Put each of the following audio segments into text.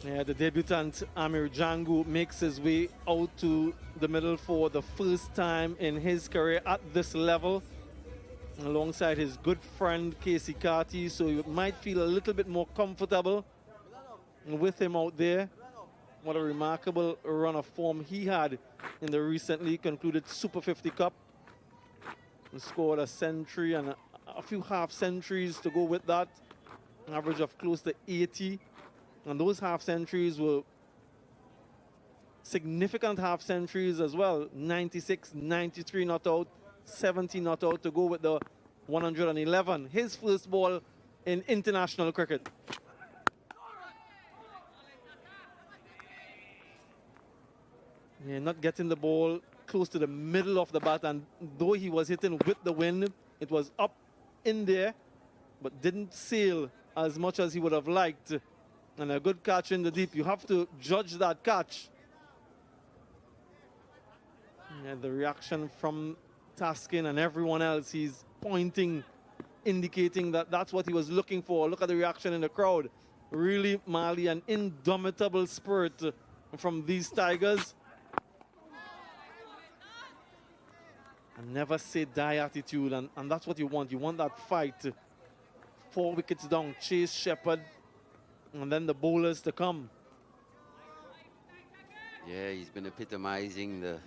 Yeah, the debutant Amir Jangoo makes his way out to the middle for the first time in his career at this level, alongside his good friend Casey Karti, so you might feel a little bit more comfortable with him out there. What a remarkable run of form he had in the recently concluded Super 50 Cup. He scored a century and a few half centuries to go with that, an average of close to 80. And those half centuries were significant half centuries as well. 96, 93 not out, 70 not out to go with the 111. His first ball in international cricket. Yeah, not getting the ball close to the middle of the bat, and though he was hitting with the wind, it was up in there, but didn't sail as much as he would have liked. And a good catch in the deep. You have to judge that catch. Yeah, the reaction from Taskin and everyone else, he's pointing, indicating that that's what he was looking for. Look at the reaction in the crowd. Really, Mali, an indomitable spirit from these Tigers. A never say die attitude, and that's what you want. You want that fight. 4 wickets down, chase Shepherd, and then the bowlers to come. Yeah, he's been epitomizing the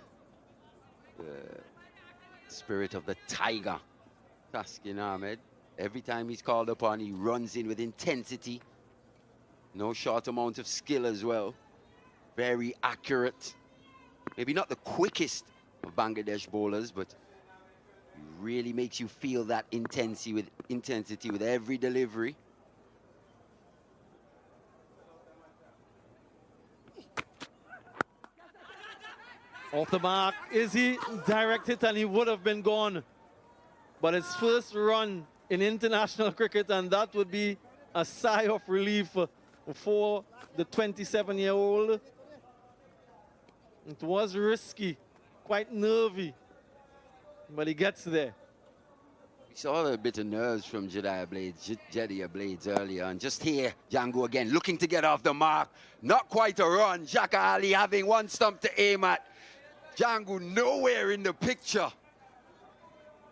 spirit of the tiger, Taskin Ahmed. Every time he's called upon, he runs in with intensity. No short amount of skill as well. Very accurate. Maybe not the quickest of Bangladesh bowlers, but really makes you feel that intensity with every delivery. Off the mark, is he? Direct hit, and he would have been gone. But his first run in international cricket, and that would be a sigh of relief for the 27-year-old. It was risky, quite nervy, but he gets there. We saw a bit of nerves from Jediah Blades earlier, and just here, Django again, looking to get off the mark. Not quite a run. Jaka Ali having one stump to aim at. Django nowhere in the picture.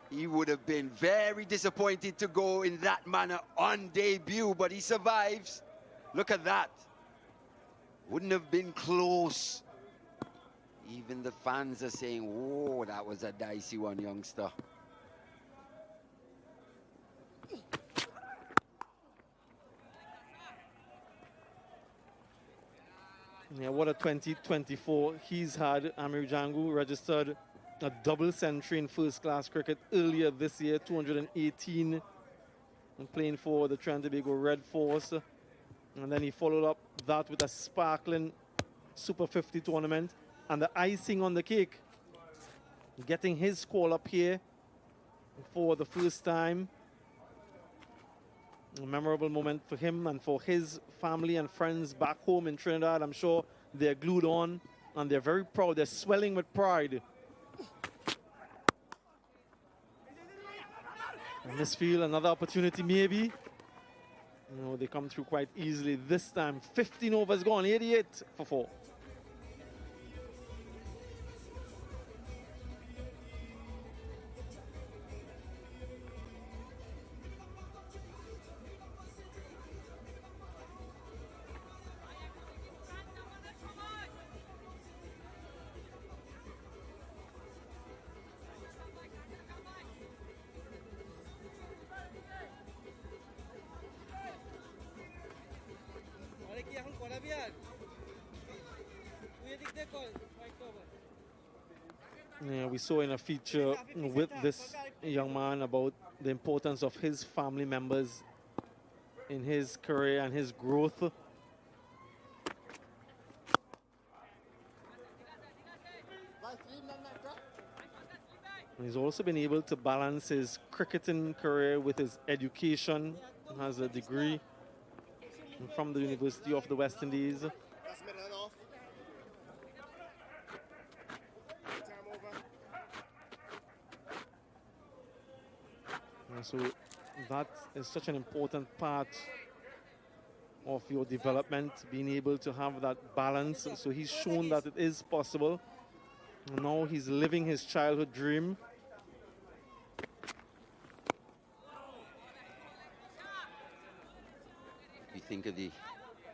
He would have been very disappointed to go in that manner on debut, but he survives. Look at that. Wouldn't have been close. Even the fans are saying, whoa, that was a dicey one, youngster. Yeah, what a 2024 he's had. Amir Jangoo registered a double century in first-class cricket earlier this year, 218, and playing for the Trinidad and Tobago Red Force. And then he followed up that with a sparkling Super 50 tournament. And the icing on the cake, getting his call up here for the first time. A memorable moment for him and for his family and friends back home in Trinidad. I'm sure they're glued on and they're very proud. They're swelling with pride. And this field, another opportunity maybe. You know, they come through quite easily this time. 15 overs gone, 88 for 4. Yeah, we saw in a feature with this young man about the importance of his family members in his career and his growth. And he's also been able to balance his cricketing career with his education. He has a degree from the University of the West Indies. And so that is such an important part of your development, being able to have that balance. So he's shown that it is possible. And now he's living his childhood dream. You think of the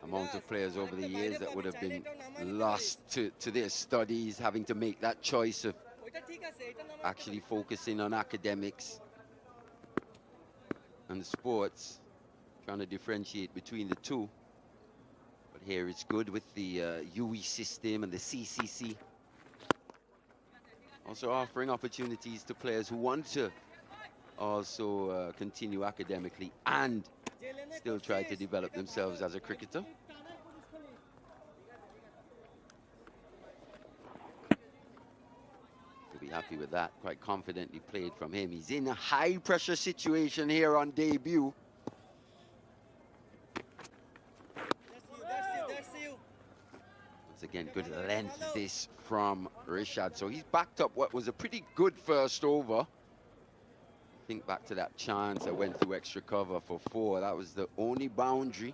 amount of players over the years that would have been lost to their studies, having to make that choice of actually focusing on academics and the sports, trying to differentiate between the two. But here it's good with the UE system and the CCC. Also offering opportunities to players who want to also continue academically and still try to develop themselves as a cricketer. We'll be happy with that. Quite confidently played from him. He's in a high pressure situation here on debut. Once again, good length this from Rishad. So he's backed up what was a pretty good first over. Think back to that chance that went through extra cover for 4. That was the only boundary.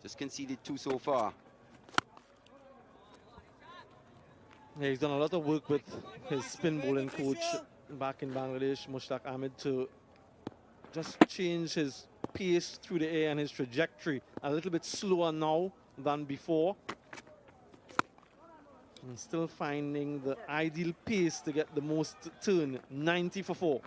Just conceded 2 so far. Yeah, he's done a lot of work with his spin bowling coach back in Bangladesh, Mushtaq Ahmed, to just change his pace through the air and his trajectory a little bit slower now than before. And still finding the ideal pace to get the most turn, 90 for 4.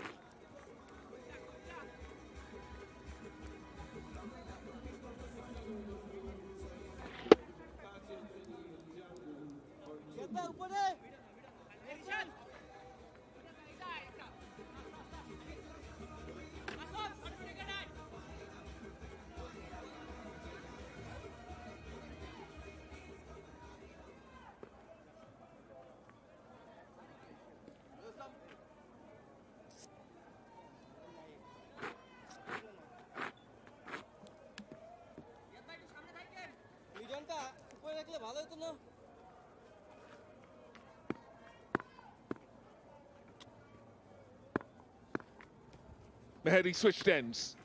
Heading switched ends.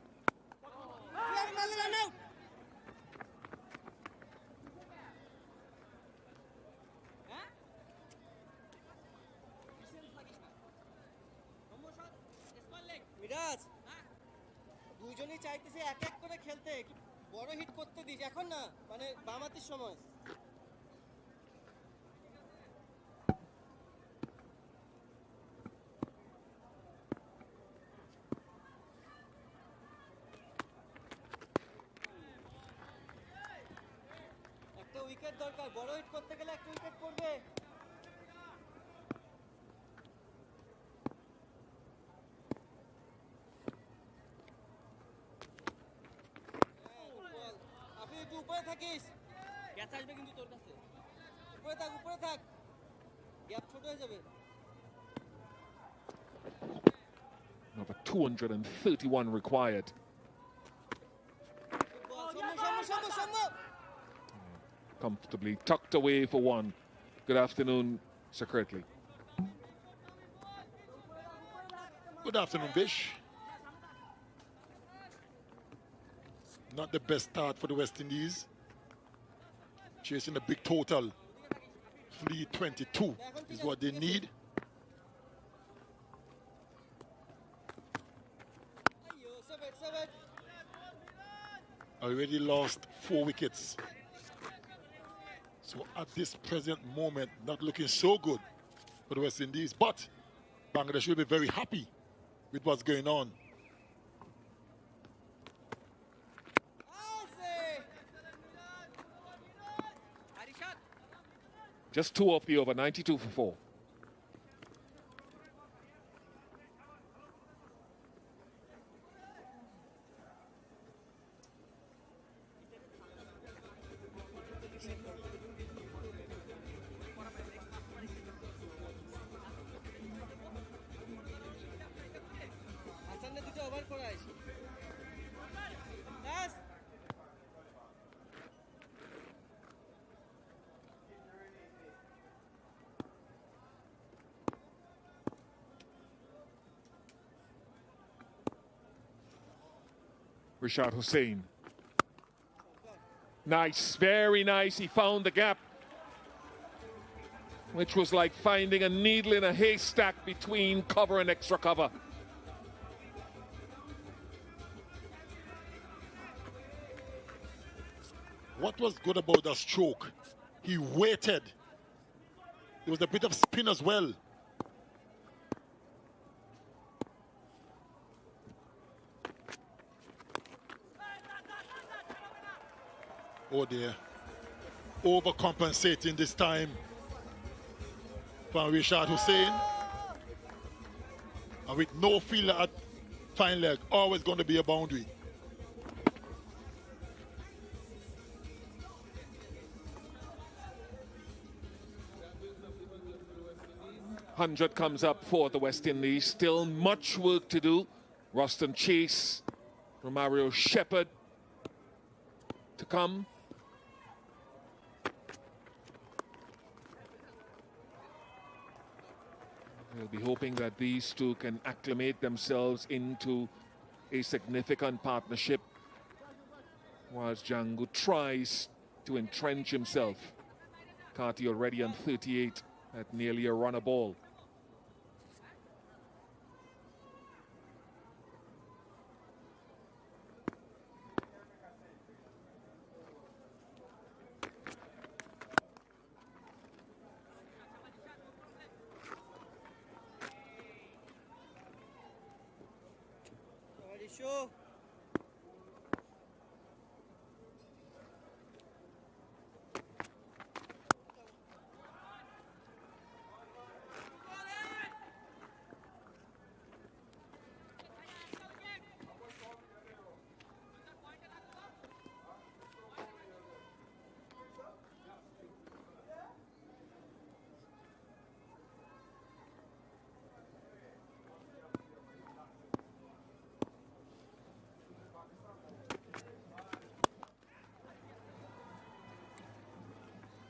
Miraj দুইজনই চাইতেছে এক এক করে খেলতে, বড় hit করতে this এখন না, মানে বামাতির সময়। একটা উইকেট দরকার, বড় হিট করতে গেলে একটা উইকেট পড়বে। উপরে থাকিস, ক্যাচ আসবে কিন্তু তোর কাছে। উপরে থাক, উপরে থাক, গ্যাপ ছোট হয়ে যাবে। Another 231 required. Comfortably tucked away for 1. Good afternoon, Sir Kirtley. Good afternoon, Bish. Not the best start for the West Indies. Chasing a big total. 322 is what they need. Already lost 4 wickets. So at this present moment, not looking so good for the West Indies. But Bangladesh will be very happy with what's going on. Just 2 off the over, 92 for 4. Rishad Hussein. Nice, very nice. He found the gap, which was like finding a needle in a haystack between cover and extra cover. What was good about that stroke? He waited. There was a bit of spin as well. Oh dear. Overcompensating this time from Rishad Hussein. And with no fielder at fine leg, always going to be a boundary. $100 comes up for the West Indies. Still much work to do. Roston Chase, Romario Shepherd to come. We'll be hoping that these two can acclimate themselves into a significant partnership whilst Django tries to entrench himself. Karti already on 38 at nearly a run a ball. Show.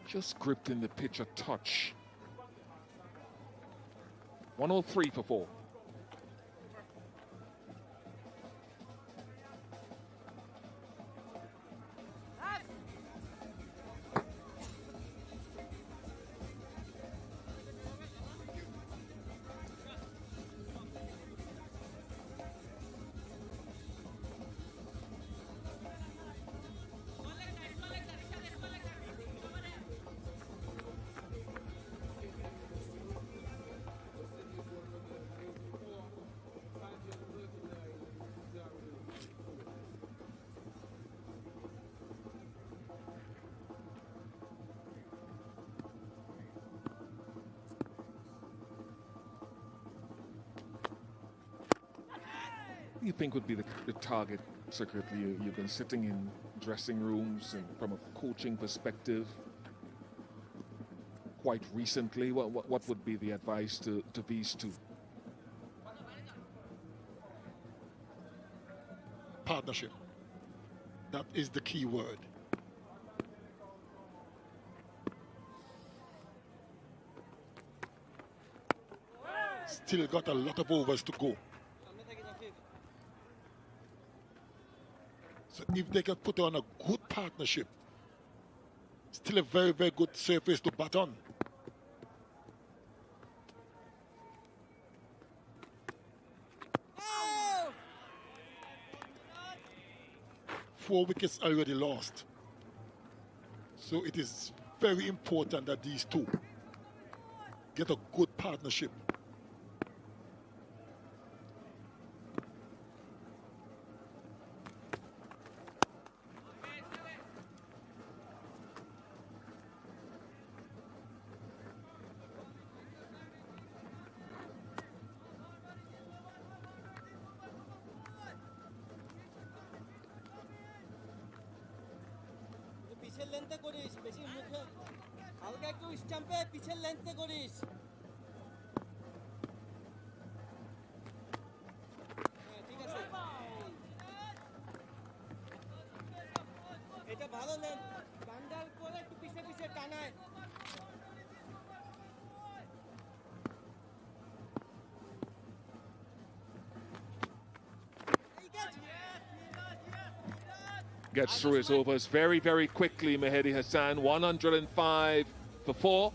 Just gripped in the pitch a touch. 103 for 4. You think would be the target secretly? You've been sitting in dressing rooms and from a coaching perspective quite recently. What would be the advice to these two? Partnership. That is the key word. Still got a lot of overs to go. So if they can put on a good partnership, still a very, very good surface to bat on. Oh! 4 wickets already lost. So it is very important that these two get a good partnership. পিছের লেন্থে করিস, বেশি মুখে হালকা একটু স্ট্যাম্পে পিছের লেন্থে করিস। হ্যাঁ ঠিক আছে, এটা ভালো লেন্থ, বান্ডার করে একটু পিছে পিছে টানায়। gets through his overs very, very quickly. Rishad Hussein, 105 for 4.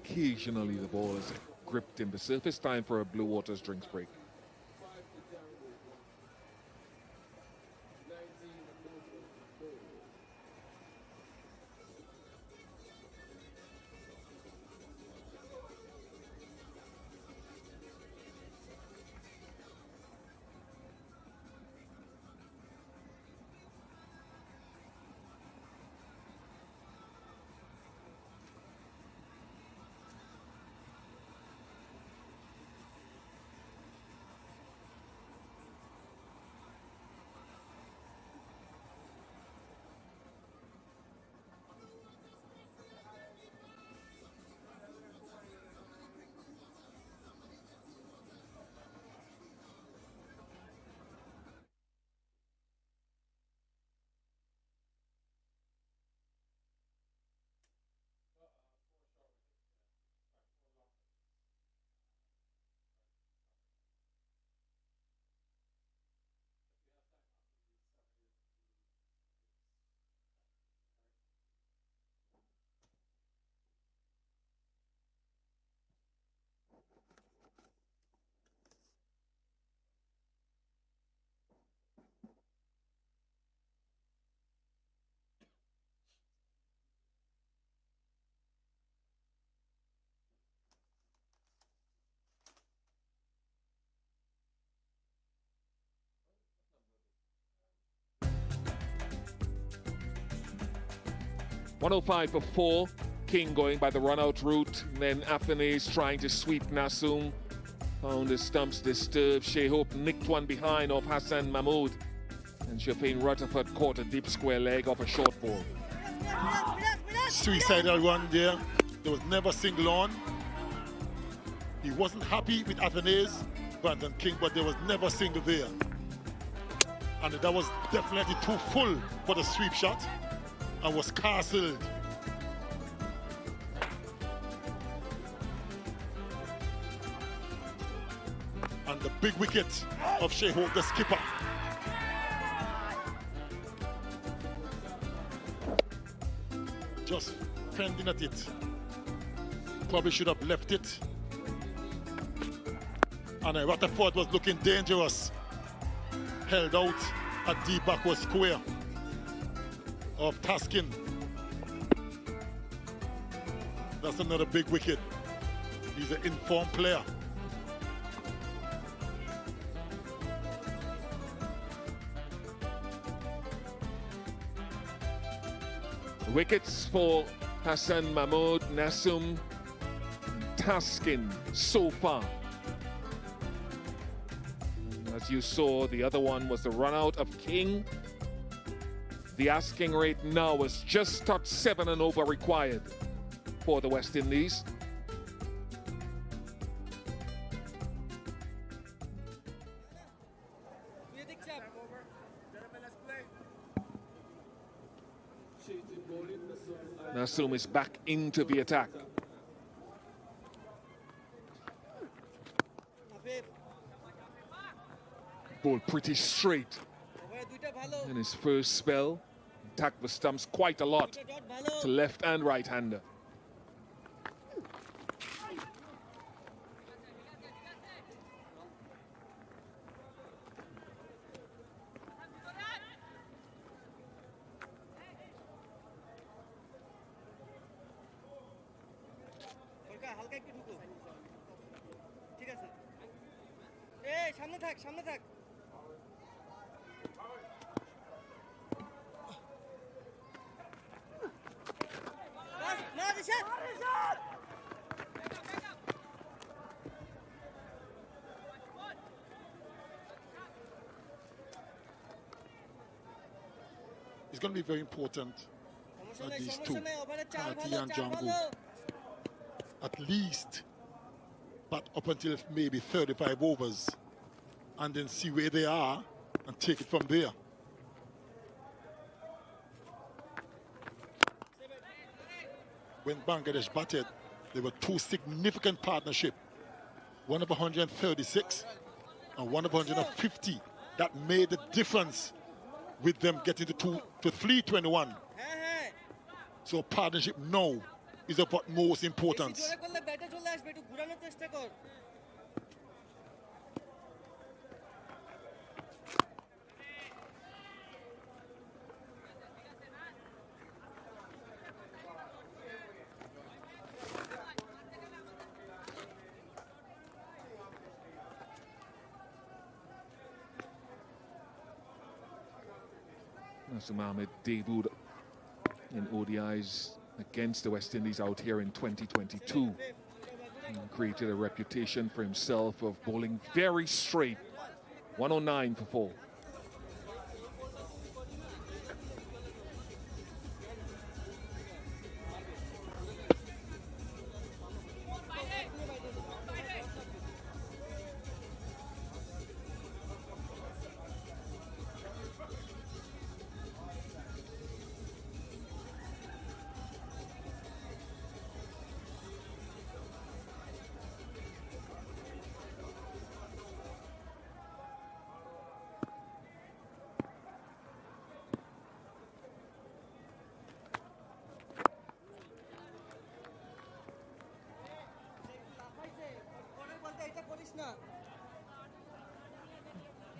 Occasionally the ball is gripped in the surface. Time for a Blue Waters drinks break. .105 for 4. King going by the run-out route. And then Athanaze trying to sweep Nasum. Found the stumps disturbed. Shea Hope nicked one behind off Hassan Mahmood. And Shafeen Rutherford caught a deep square leg off a short ball. Suicidal run there. There was never single on. He wasn't happy with Athanaze, Brandon King, but there was never single there. And that was definitely too full for the sweep shot and was castled. And the big wicket of Shea Hope, the skipper. Just fending at it. Probably should have left it. And Rutherford was looking dangerous. Held out at the backward square of Taskin. That's another big wicket. He's an informed player. Wickets for Hassan Mahmood, Nasum, Taskin so far. As you saw, the other one was the run out of King. The asking rate now is just touched 7 and over required for the West Indies. Nasum is back into the attack. Ball pretty straight in his first spell. Attacked the stumps quite a lot to left and right hander. It's going to be very important that these two, Karti and Django, at least, but up until maybe 35 overs, and then see where they are and take it from there. when Bangladesh batted, there were two significant partnerships. One of 136 and one of 150. That made the difference with them getting to 321. So partnership now is of utmost importance. Ahmed debuted in ODIs against the West Indies out here in 2022. And created a reputation for himself of bowling very straight. 109 for 4.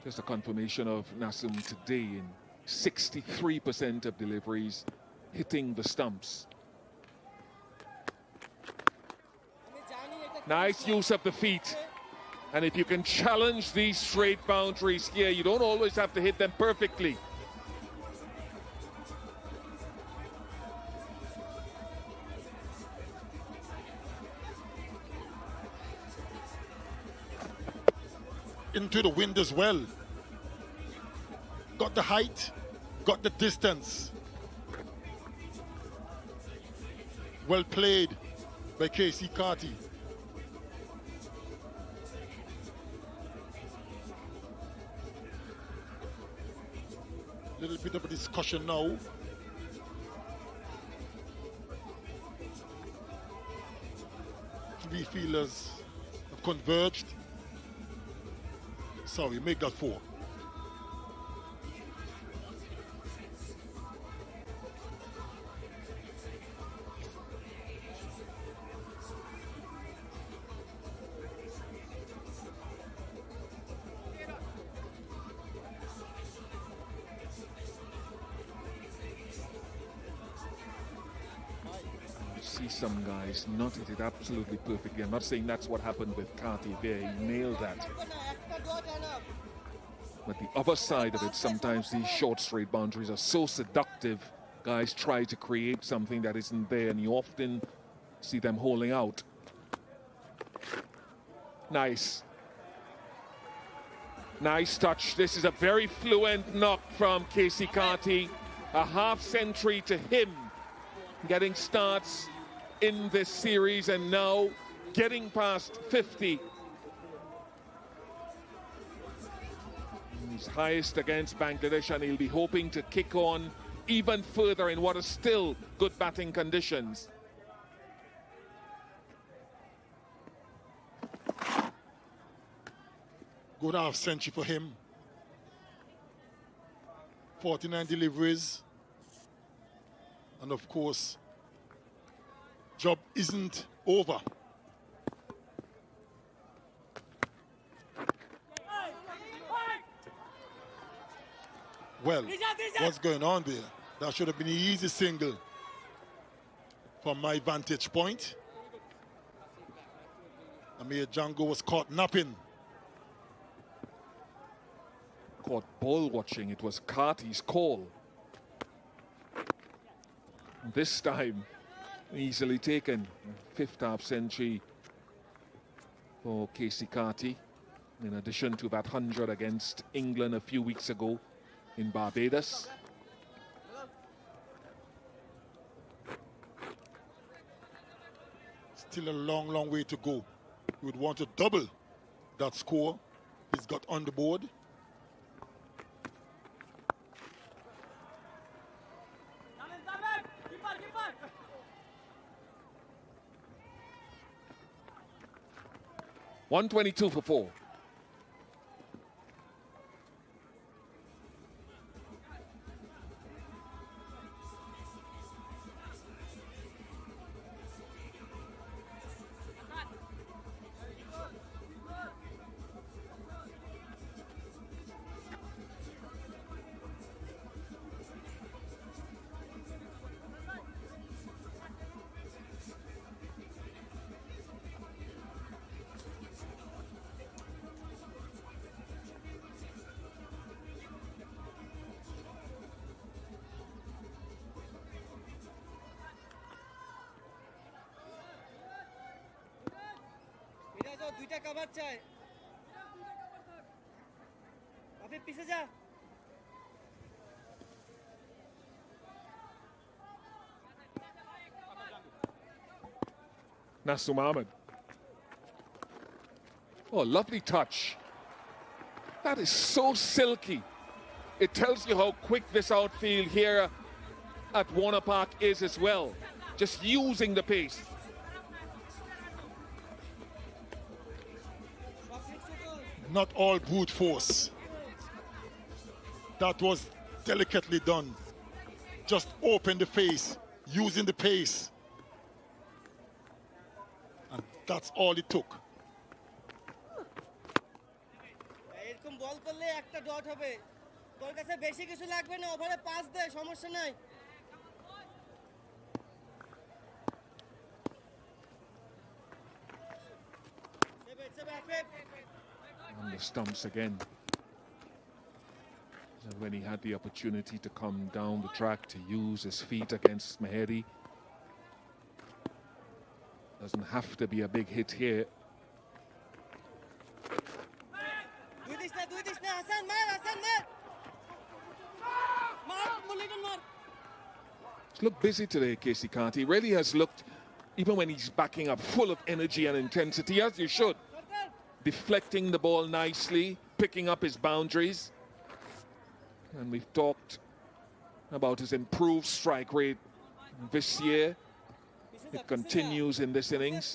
Just a confirmation of Nasum today in 63% of deliveries hitting the stumps. Nice use of the feet. And if you can challenge these straight boundaries here, you don't always have to hit them perfectly. Into the wind as well. Got the height, got the distance. Well played by Karti. Little bit of a discussion now. Three fielders have converged. Sorry, make that 4. See some guys not hit it absolutely perfectly. I'm not saying that's what happened with Karti there. He nailed that. But the other side of it, sometimes these short straight boundaries are so seductive. Guys try to create something that isn't there, and you often see them holding out. Nice. Nice touch. This is a very fluent knock from Karti. A half century to him. Getting starts in this series and now getting past 50. He's highest against Bangladesh, and he'll be hoping to kick on even further in what are still good batting conditions. Good half century for him. 49 deliveries. And of course, job isn't over. Well, what's going on there? That should have been an easy single from my vantage point. Amir Django was caught napping. Caught ball watching. It was Karti's call. This time, easily taken. 5th half century for Karti, in addition to that 100 against England a few weeks ago in Barbados. Still a long, long way to go. He would want to double that score he's got on the board. 122 for 4. দুইটা cover চাই আপনি পিছে যা Nasum Ahmed. Oh, lovely touch. That is so silky. It tells you how quick this outfield here at Warner Park is as well. Just using the pace. Not all brute force. That was delicately done. Just open the face, using the pace. And that's all it took. এরকম বল করলে একটা dot হবে তোর কাছে বেশি কিছু লাগবে না ওভারে পাস দে সমস্যা নাই On the stumps again. And when he had the opportunity to come down the track to use his feet against Mehedi. Doesn't have to be a big hit here. He's looked busy today, Casey Karti. He really has looked, even when he's backing up, full of energy and intensity, as you should. Deflecting the ball nicely, picking up his boundaries. And we've talked about his improved strike rate this year. It continues in this innings.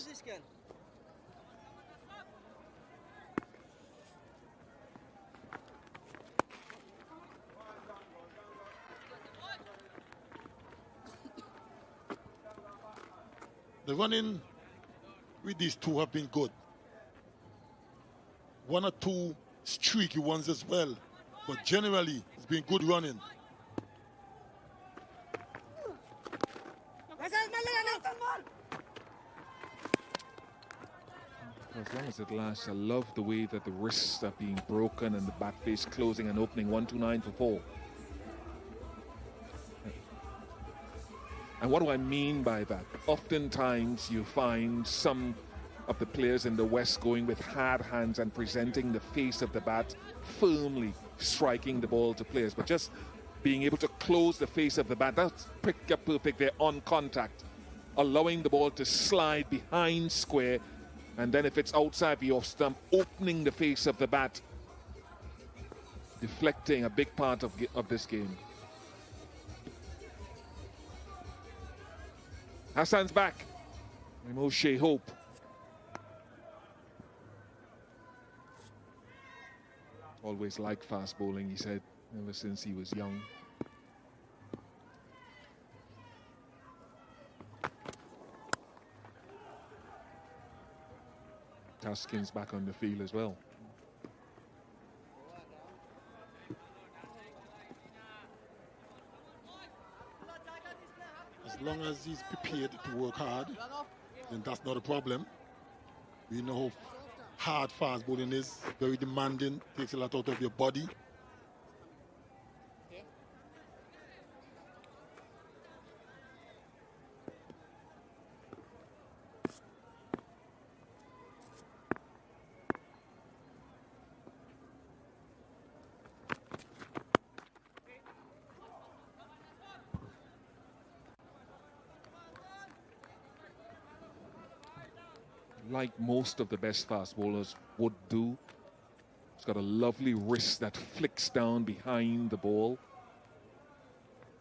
The running with these two have been good. One or two streaky ones as well, but generally it's been good running. As long as it lasts, I love the way that the wrists are being broken and the back face closing and opening. 129 for 4. And what do I mean by that? Oftentimes you find some of the players in the West going with hard hands and presenting the face of the bat firmly, striking the ball to players. But just being able to close the face of the bat, that's picture perfect there on contact, allowing the ball to slide behind square, and then if it's outside the off stump, opening the face of the bat, deflecting a big part of this game. Hassan's back. Moshe Hope. Always liked fast bowling, he said, ever since he was young. Taskin's back on the field as well. As long as he's prepared to work hard, then that's not a problem. We know how hard fast bowling is, very demanding, takes a lot out of your body. Like most of the best fast bowlers would do. He's got a lovely wrist that flicks down behind the ball.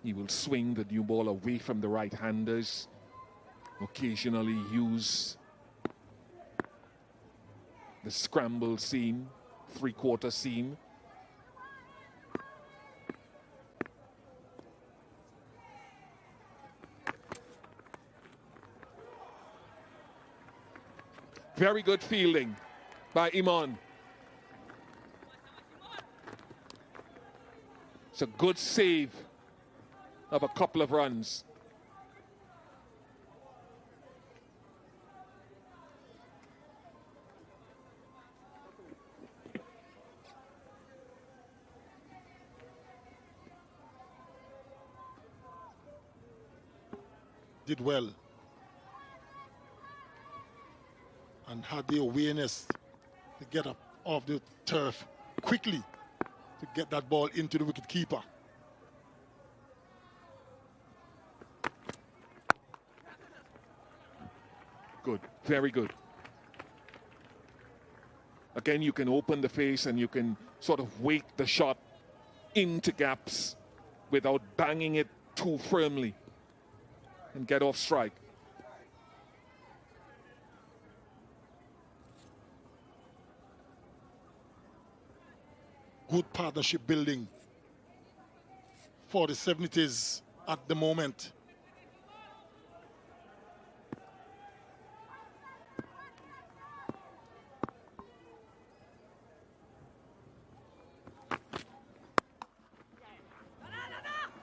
He will swing the new ball away from the right-handers, occasionally use the scramble seam, three-quarter seam. Very good fielding by Iman. It's a good save of a couple of runs. Did well and had the awareness to get up off the turf quickly to get that ball into the wicket keeper. Good, very good. Again, you can open the face and you can sort of weight the shot into gaps without banging it too firmly and get off strike. Good partnership building for the 70s at the moment.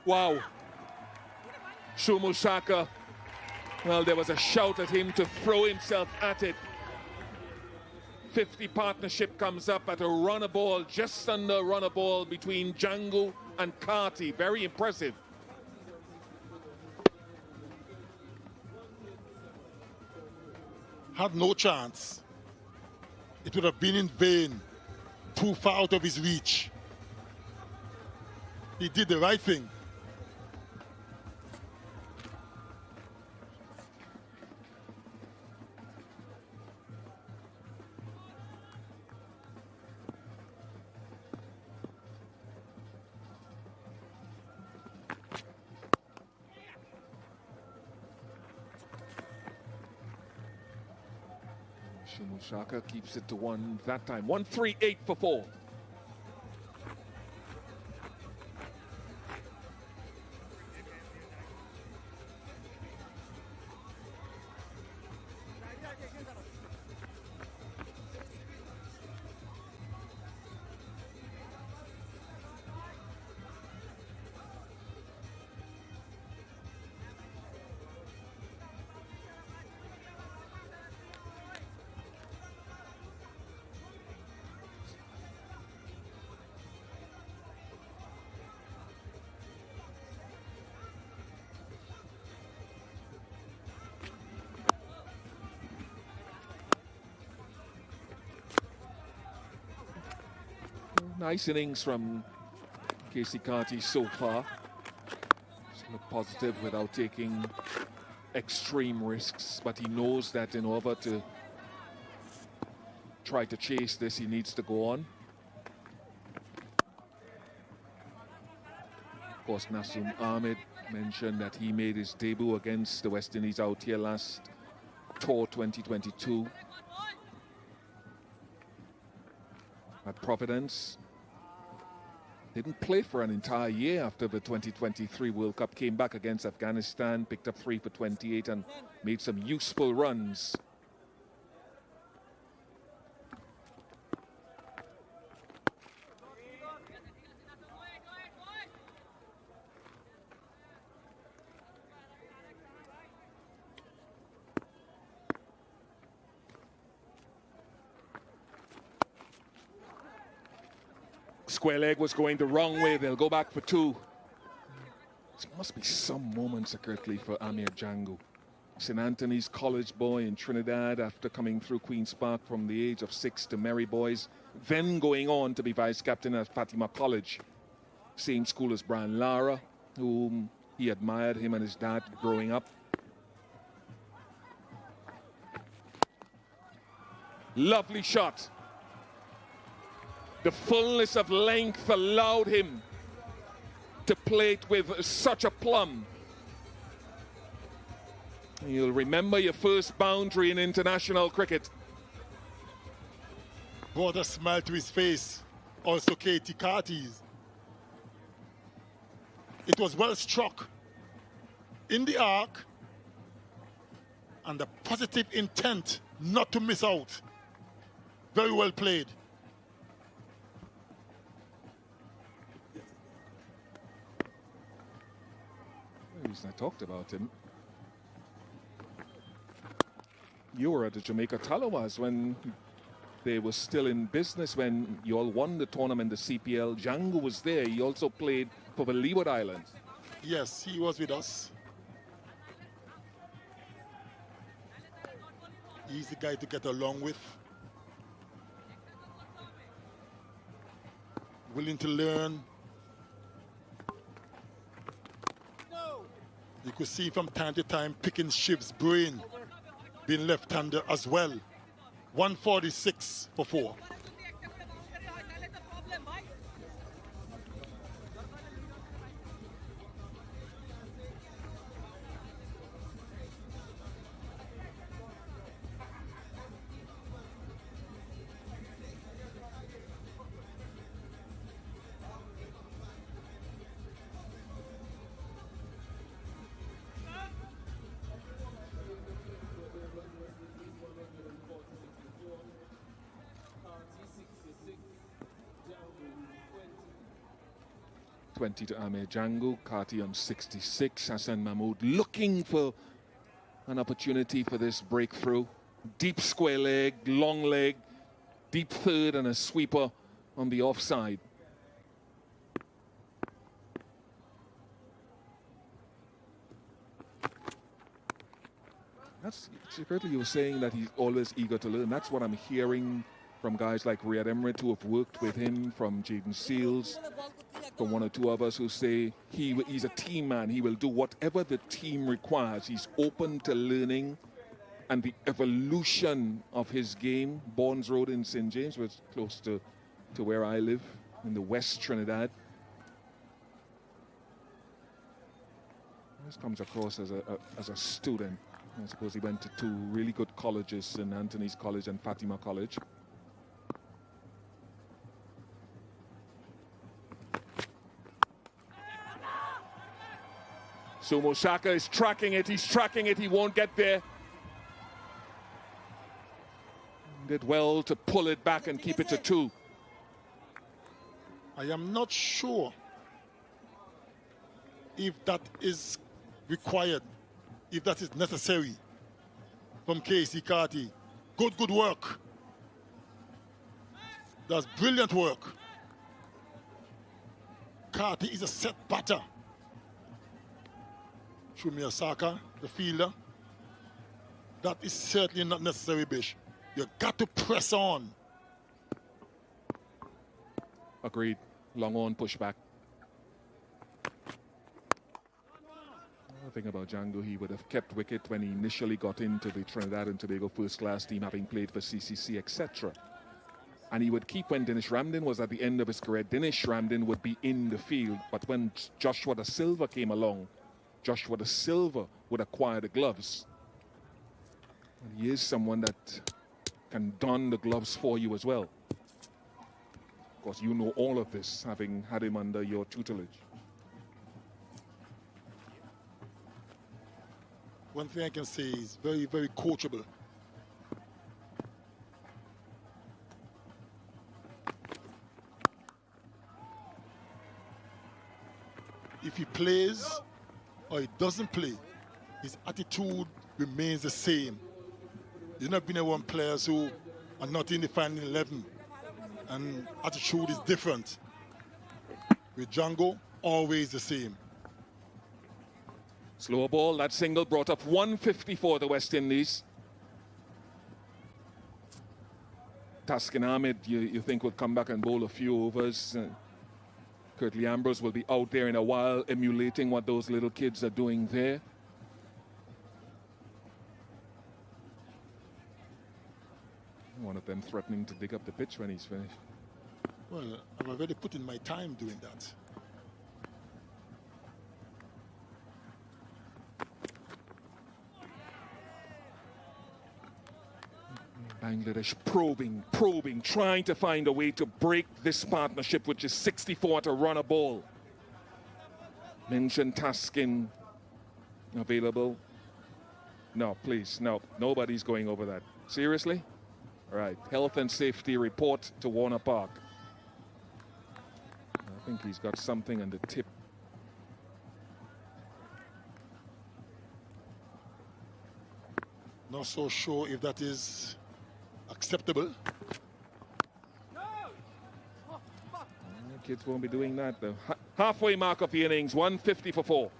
Wow. Shumushaka, well, there was a shout at him to throw himself at it. 50 partnership comes up at a runner ball, just under runner ball between Jangoo and Karti. Very impressive. Had no chance. It would have been in vain, too far out of his reach. He did the right thing. Shumushaka keeps it to one that time. 138 for 4. Nice innings from Casey Karti so far. Just look positive without taking extreme risks, but he knows that in order to try to chase this, he needs to go on. Of course, Nasum Ahmed mentioned that he made his debut against the West Indies out here last tour 2022 at Providence. Didn't play for an entire year after the 2023 World Cup. Came back against Afghanistan, picked up 3 for 28 and made some useful runs. Square leg was going the wrong way. They'll go back for 2. There must be some moment secretly for Amir Django. St. Anthony's college boy in Trinidad after coming through Queen's Park from the age of 6 to Merry Boys, then going on to be vice captain at Fatima College. Same school as Brian Lara, whom he admired, him and his dad growing up. Lovely shot. The fullness of length allowed him to play it with such a plumb. You'll remember your first boundary in international cricket. brought a smile to his face. Also Karti's. It was well struck in the arc, and the positive intent not to miss out. Very well played. The reason I talked about him, you were at the Jamaica Talawas when they were still in business, when you all won the tournament, the CPL. Django was there. He also played for the Leeward Islands. Yes, he was with us. He's the guy to get along with. Willing to learn. You could see from time to time picking Shiv's brain, being left-hander as well. 146 for 4. To Amir, Jangoo, Karti on 66. Hassan Mahmood looking for an opportunity for this breakthrough. Deep square leg, long leg, deep third, and a sweeper on the offside. That's secretly you were saying that he's always eager to learn. That's what I'm hearing from guys like Riyad Emirates who have worked with him, from Jaden Seals, from one or two of us who say he's a team man. He will do whatever the team requires. He's open to learning, and the evolution of his game. Bournes Road in St. James was close to where I live in the West Trinidad. This comes across as a student. I suppose he went to 2 really good colleges, St. Anthony's College and Fatima College. Sumo Saka is tracking it, he's tracking it, he won't get there. Did well to pull it back and keep it to 2. I am not sure if that is required, if that is necessary from Karti. Good work. That's brilliant work. Karti is a set batter. Shumia Saka, the fielder. That is certainly not necessary, Bish. You got to press on. Agreed. Long on, push back. The thing about Django, he would have kept wicket when he initially got into the Trinidad and Tobago first class team, having played for CCC, etc. And he would keep when Dinesh Ramdin was at the end of his career. Dinesh Ramdin would be in the field, but when Joshua Da Silva came along, Joshua Da Silva would acquire the gloves. And he is someone that can don the gloves for you as well. Of course, you know all of this, having had him under your tutelage. One thing I can say is very, very coachable. If he plays or he doesn't play, his attitude remains the same. There's not been one players who are not in the final 11 and attitude is different. With Django, always the same. Slow ball, that single brought up 154 the West Indies. Taskin Ahmed, you think will come back and bowl a few overs. Curtly Ambrose will be out there in a while, emulating what those little kids are doing there. One of them threatening to dig up the pitch when he's finished. Well, I've already put in my time doing that. Bangladesh probing, trying to find a way to break this partnership, which is 64 to run a ball. Mention Taskin available. No, please, no. Nobody's going over that. Seriously? All right, health and safety report to Warner Park. I think he's got something on the tip. Not so sure if that is acceptable. Kids won't be doing that though. Halfway mark of the innings, 150 for 4.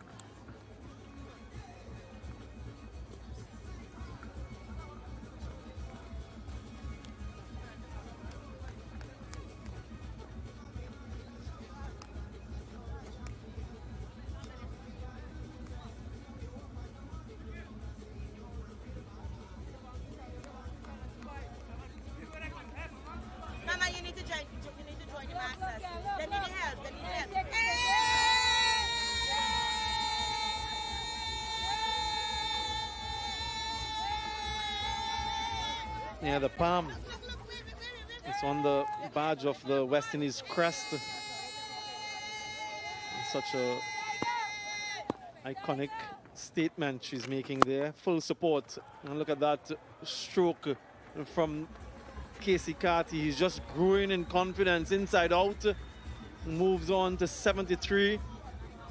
Mama, you need to join your masters. They need help. Yeah, the palm. It's on the badge of the West Indies crest. Such a iconic statement she's making there. Full support. And look at that stroke from Karti. He's just growing in confidence inside out. Moves on to 73.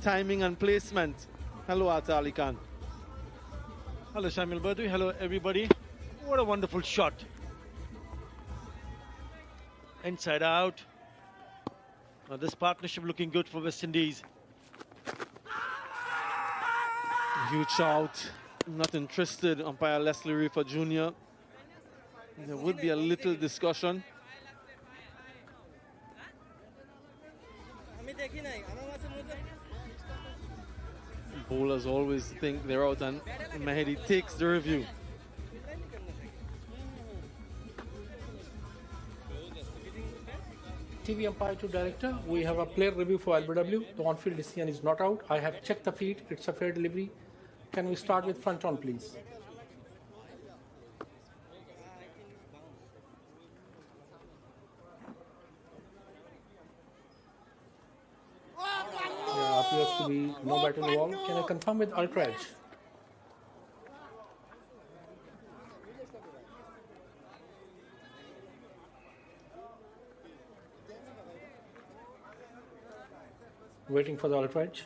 Timing and placement. Hello, Ata Ali Khan. Hello, Samuel Badwi. Hello, everybody. What a wonderful shot. Inside out. Now this partnership looking good for West Indies. Huge shout. Not interested, umpire Leslie Reefer Jr. There would be a little discussion. Bowlers always think they're out, and Mahedi takes the review. TV umpire to director, we have a player review for LBW. The on-field decision is not out. I have checked the feed. It's a fair delivery. Can we start with front on, please? There appears to be no bat involved. Can I confirm with Ultra Edge? Waiting for the Ultra Edge.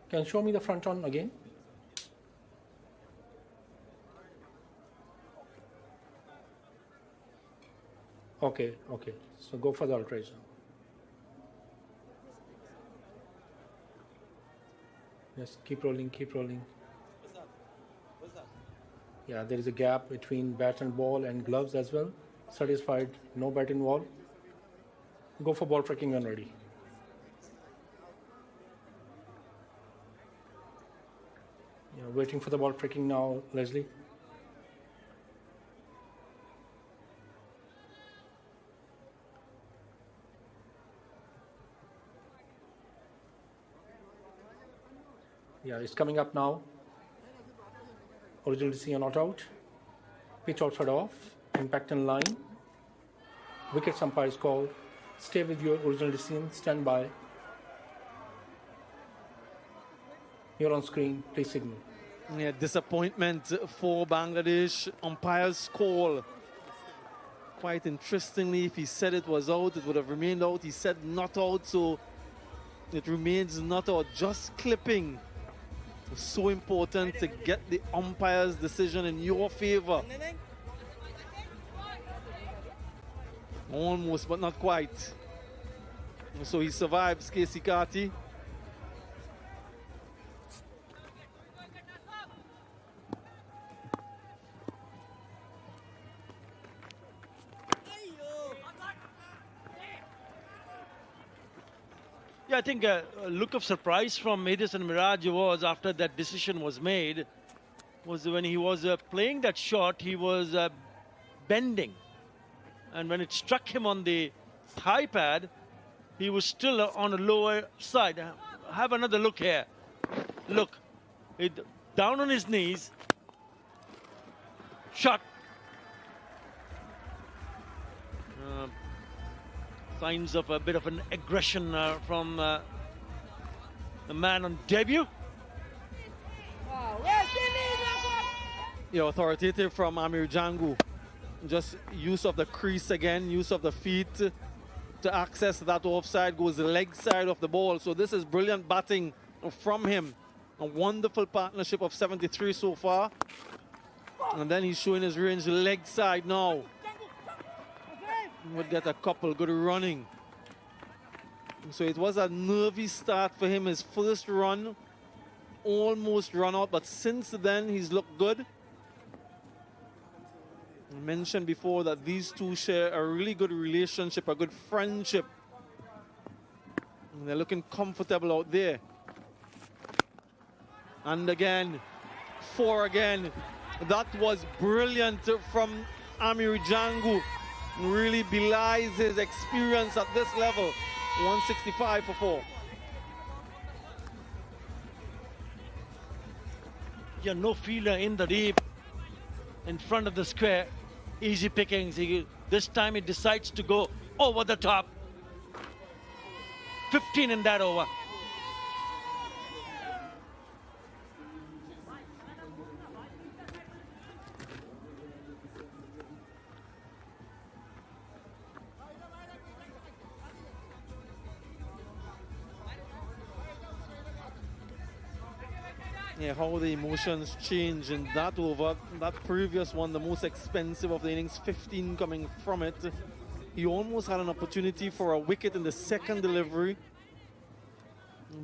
Can you show me the front on again? Okay. So go for the Ultra Edge now. Yes, keep rolling. Yeah, there is a gap between bat and ball and gloves as well. Satisfied, no bat involved. Go for ball tracking when ready. Yeah, waiting for the ball tracking now, Leslie. Yeah, it's coming up now. Original decision not out. Pitch outside off. Impact in line. Wickets umpire's call. Stay with your original decision. Stand by. You're on screen. Please signal. Yeah, disappointment for Bangladesh. Umpire's call. Quite interestingly, if he said it was out, it would have remained out. He said not out, so it remains not out. Just clipping. So important to get the umpire's decision in your favor. Almost, but not quite. So he survives Karti. Yeah, I think a look of surprise from Medis and Miraj was after that decision was made, was when he was playing that shot, he was bending. And when it struck him on the thigh pad, he was still on a lower side. Have another look here. Look, down on his knees. Shot. Signs of a bit of an aggression from the man on debut. Yeah, authoritative from Amir Jangoo. Just use of the crease again, use of the feet to access that offside, goes the leg side of the ball. So this is brilliant batting from him. A wonderful partnership of 73 so far. And then he's showing his range leg side now. Would get a couple, good running. So it was a nervy start for him. His first run, almost run out, but since then he's looked good. I mentioned before that these two share a really good relationship, a good friendship. And they're looking comfortable out there. And again, 4 again. That was brilliant from Amir Jangoo. Really belies his experience at this level. 165 for 4. Yeah, no fielder in the deep, in front of the square. Easy pickings. This time he decides to go over the top. 15 in that over. Yeah, how the emotions change in that over. That previous one, the most expensive of the innings, 15 coming from it. He almost had an opportunity for a wicket in the second delivery.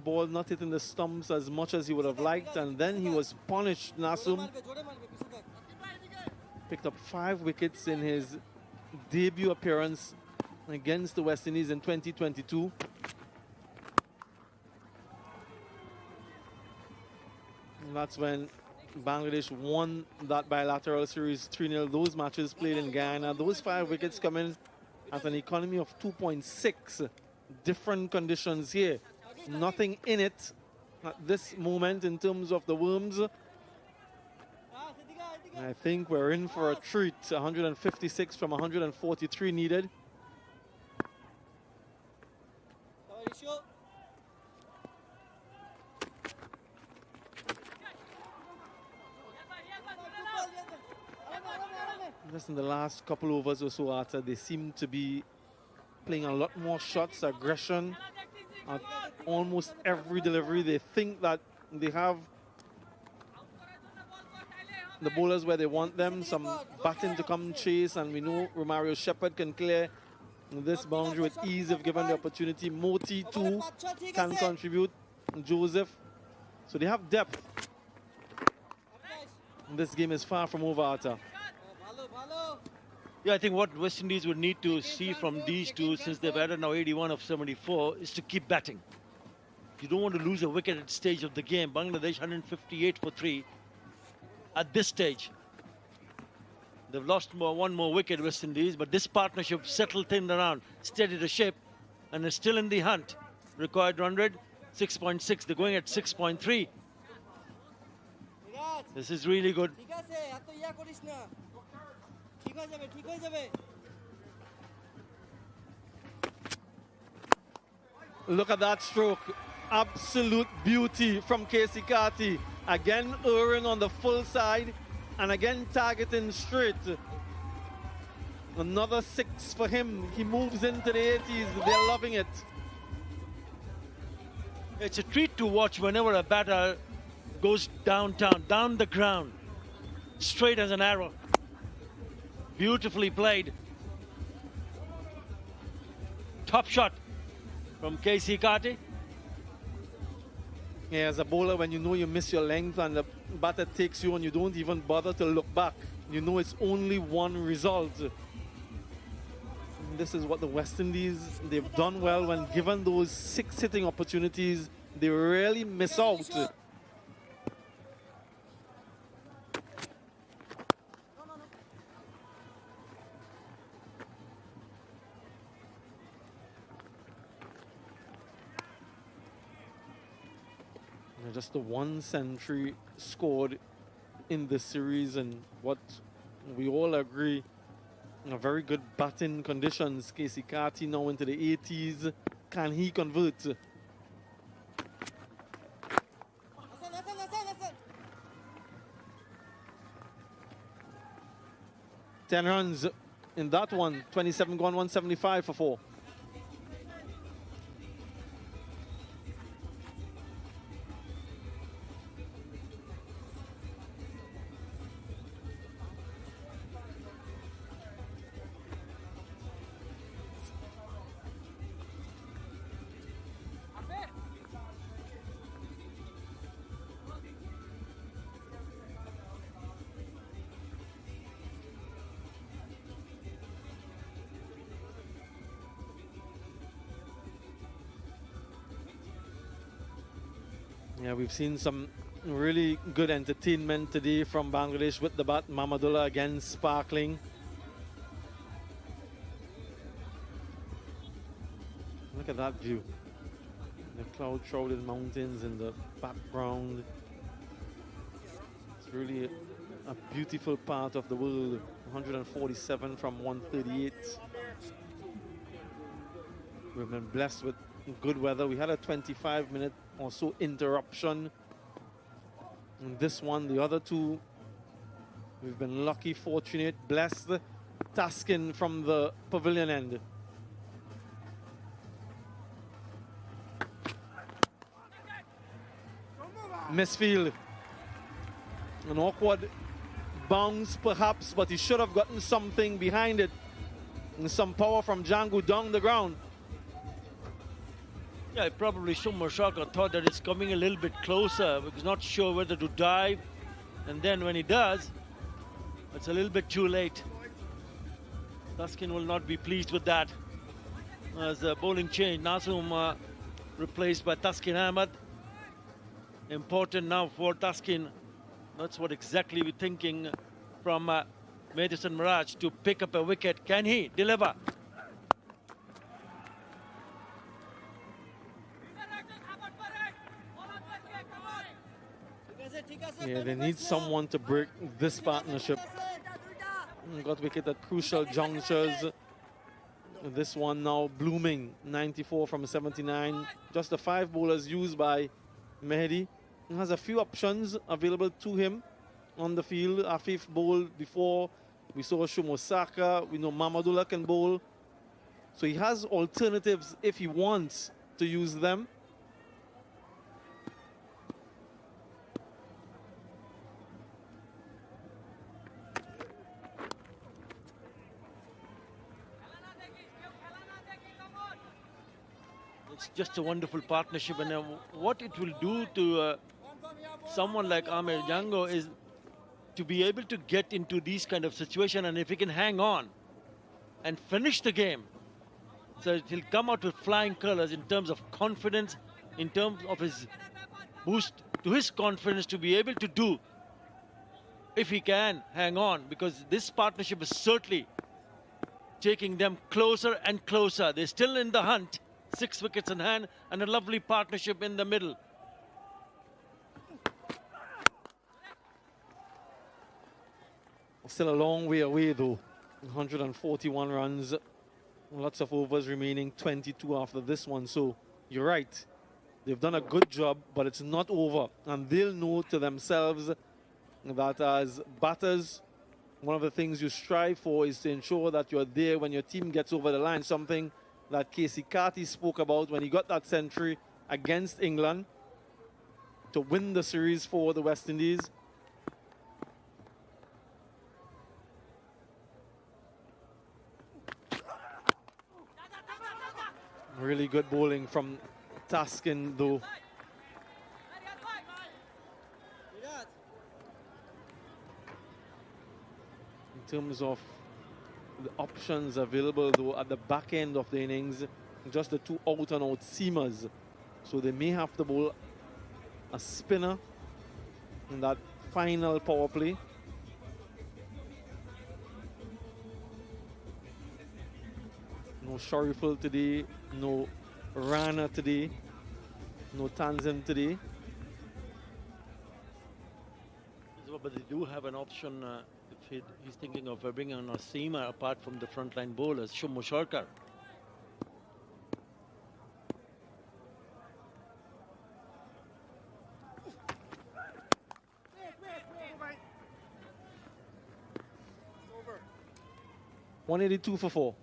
Ball not hitting the stumps as much as he would have liked, and then he was punished. Nasum picked up 5 wickets in his debut appearance against the West Indies in 2022. And that's when Bangladesh won that bilateral series 3-0. Those matches played in Guyana. Those 5 wickets come in at an economy of 2.6. Different conditions here. Nothing in it at this moment in terms of the worms. I think we're in for a treat. 156 from 143 needed. Just in the last couple overs or so, after they seem to be playing a lot more shots, aggression at almost every delivery. They think that they have the bowlers where they want them, some batting to come chase, and we know Romario Shepherd can clear this boundary with ease if given the opportunity. Moti too can contribute, Joseph. So they have depth. And this game is far from over, Atta. Yeah, I think what West Indies would need to see from these two, since they've added now 81 of 74, is to keep batting. You don't want to lose a wicket at stage of the game. Bangladesh 158 for 3 at this stage. They've lost one more wicket, West Indies, but this partnership settled things around, steadied the ship, and is still in the hunt. Required run rate 6.6. They're going at 6.3. This is really good. Look at that stroke. Absolute beauty from Karti. Again, erring on the full side and again targeting straight. Another 6 for him. He moves into the 80s. They're loving it. It's a treat to watch whenever a batter goes downtown, down the ground, straight as an arrow. Beautifully played. Top shot from Karti. Yeah, as a bowler, when you know you miss your length and the batter takes you and you don't even bother to look back, you know it's only one result. And this is what the West Indies, they've done well when given those 6 hitting opportunities. They really miss out. Just the one century scored in this series, and what we all agree, very good batting conditions. Casey Karti now into the 80s. Can he convert? Listen. 10 runs in that one. 27 gone, 175 for 4. Yeah, we've seen some really good entertainment today from Bangladesh with the bat. Mamadullah again sparkling. Look at that view. The cloud-shrouded mountains in the background. It's really a beautiful part of the world. 147 from 138. We've been blessed with good weather. We had a 25-minute or so interruption in this one. The other two, we've been lucky, fortunate, blessed. Taskin from the pavilion end. Misfield. An awkward bounce perhaps, but he should have gotten something behind it. And some power from Jangoo down the ground. Yeah, probably Shumar Shaka thought that it's coming a little bit closer because not sure whether to dive. And then when he does, it's a little bit too late. Taskin will not be pleased with that. As the bowling change, Nasum replaced by Taskin Ahmed. Important now for Taskin. That's what exactly we're thinking from Madison Mirage to pick up a wicket. Can he deliver? Yeah, they need someone to break this partnership. Got wicket at crucial junctures. This one now blooming, 94 from 79. Just the 5 bowlers used by Mehdi. He has a few options available to him on the field. Afif bowled before. We saw Shumosaka. We know Mamadullah can bowl. So he has alternatives if he wants to use them. It's just a wonderful partnership, and what it will do to someone like Amir Django is to be able to get into these kind of situations, and if he can hang on and finish the game, so he'll come out with flying colors in terms of confidence, in terms of his boost to his confidence to be able to do, if he can hang on, because this partnership is certainly taking them closer and closer. They're still in the hunt. 6 wickets in hand and a lovely partnership in the middle. Still a long way away though. 141 runs. Lots of overs remaining, 22 after this one. So you're right. They've done a good job, but it's not over. And they'll know to themselves that as batters, one of the things you strive for is to ensure that you're there when your team gets over the line. Something that Casey Karti spoke about when he got that century against England to win the series for the West Indies. Really good bowling from Taskin though. In terms of the options available though at the back end of the innings, just the 2 out and out seamers. So they may have to bowl a spinner in that final power play. No Shariful today, no Rana today, no Tanzan today. but they do have an option if he's thinking of bringing on a seamer apart from the frontline bowlers, Shumo Sharkar. Over. 182 for 4.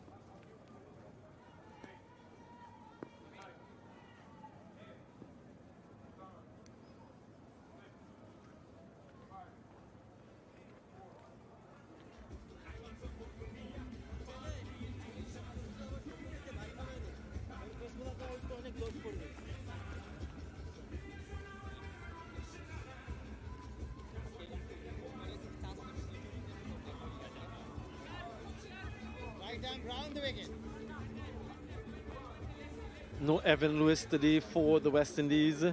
Right arm round the wicket. No Evan Lewis today for the West Indies.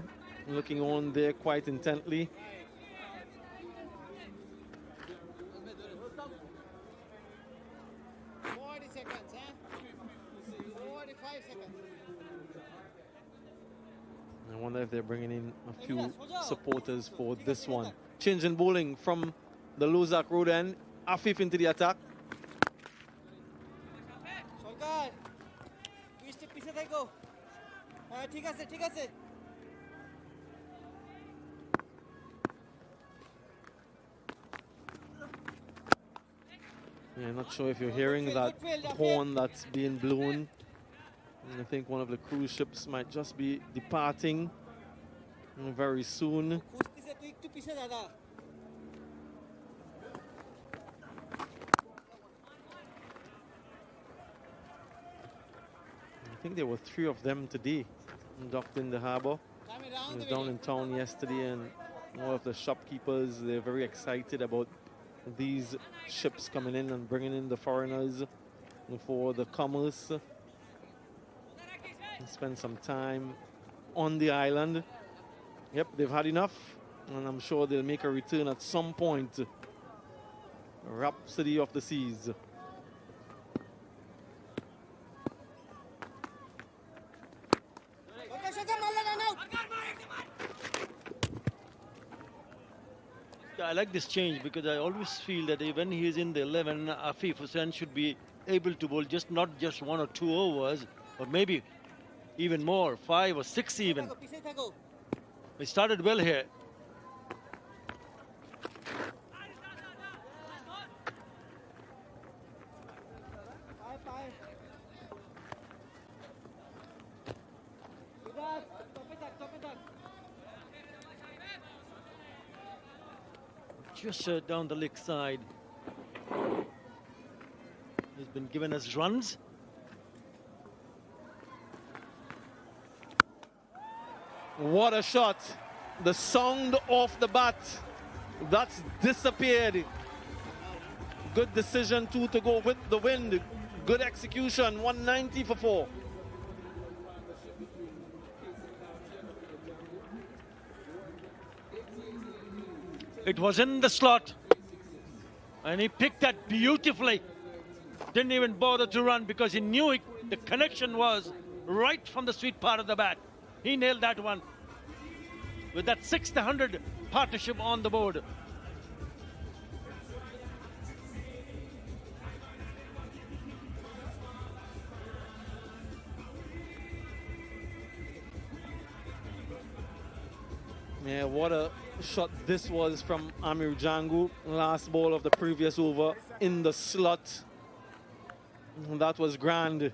Looking on there quite intently. Seconds, huh? 45 seconds. I wonder if they're bringing in a few supporters for this one. Change in bowling from the Lozak road end. Afif into the attack. সরকার দুই step পিছে থাকো হ্যাঁ ঠিক আছে ঠিক আছে Yeah, I'm not sure if you're hearing that horn that's being blown. And I think one of the cruise ships might just be departing very soon. খুঁজতেছে তুই একটু পিছে দাদা I think there were 3 of them today docked in the harbor. I was down in town yesterday, and all of the shopkeepers, they're very excited about these ships coming in and bringing in the foreigners for the commerce. And spend some time on the island. Yep, they've had enough, and I'm sure they'll make a return at some point. Rhapsody of the Seas. I like this change because I always feel that when he is in the 11, Afif Hussain should be able to bowl not just 1 or 2 overs, or maybe even more, 5 or 6 even. He started well here. Just down the leg side. He's been given us runs. What a shot. The sound of the bat. That's disappeared. Good decision too to go with the wind. Good execution. 190 for 4. It was in the slot. And he picked that beautifully. Didn't even bother to run because he knew the connection was right from the sweet part of the bat. He nailed that one with that 600 partnership on the board. Yeah, what a shot this was from Amir Jangoo. Last ball of the previous over in the slot. That was grand.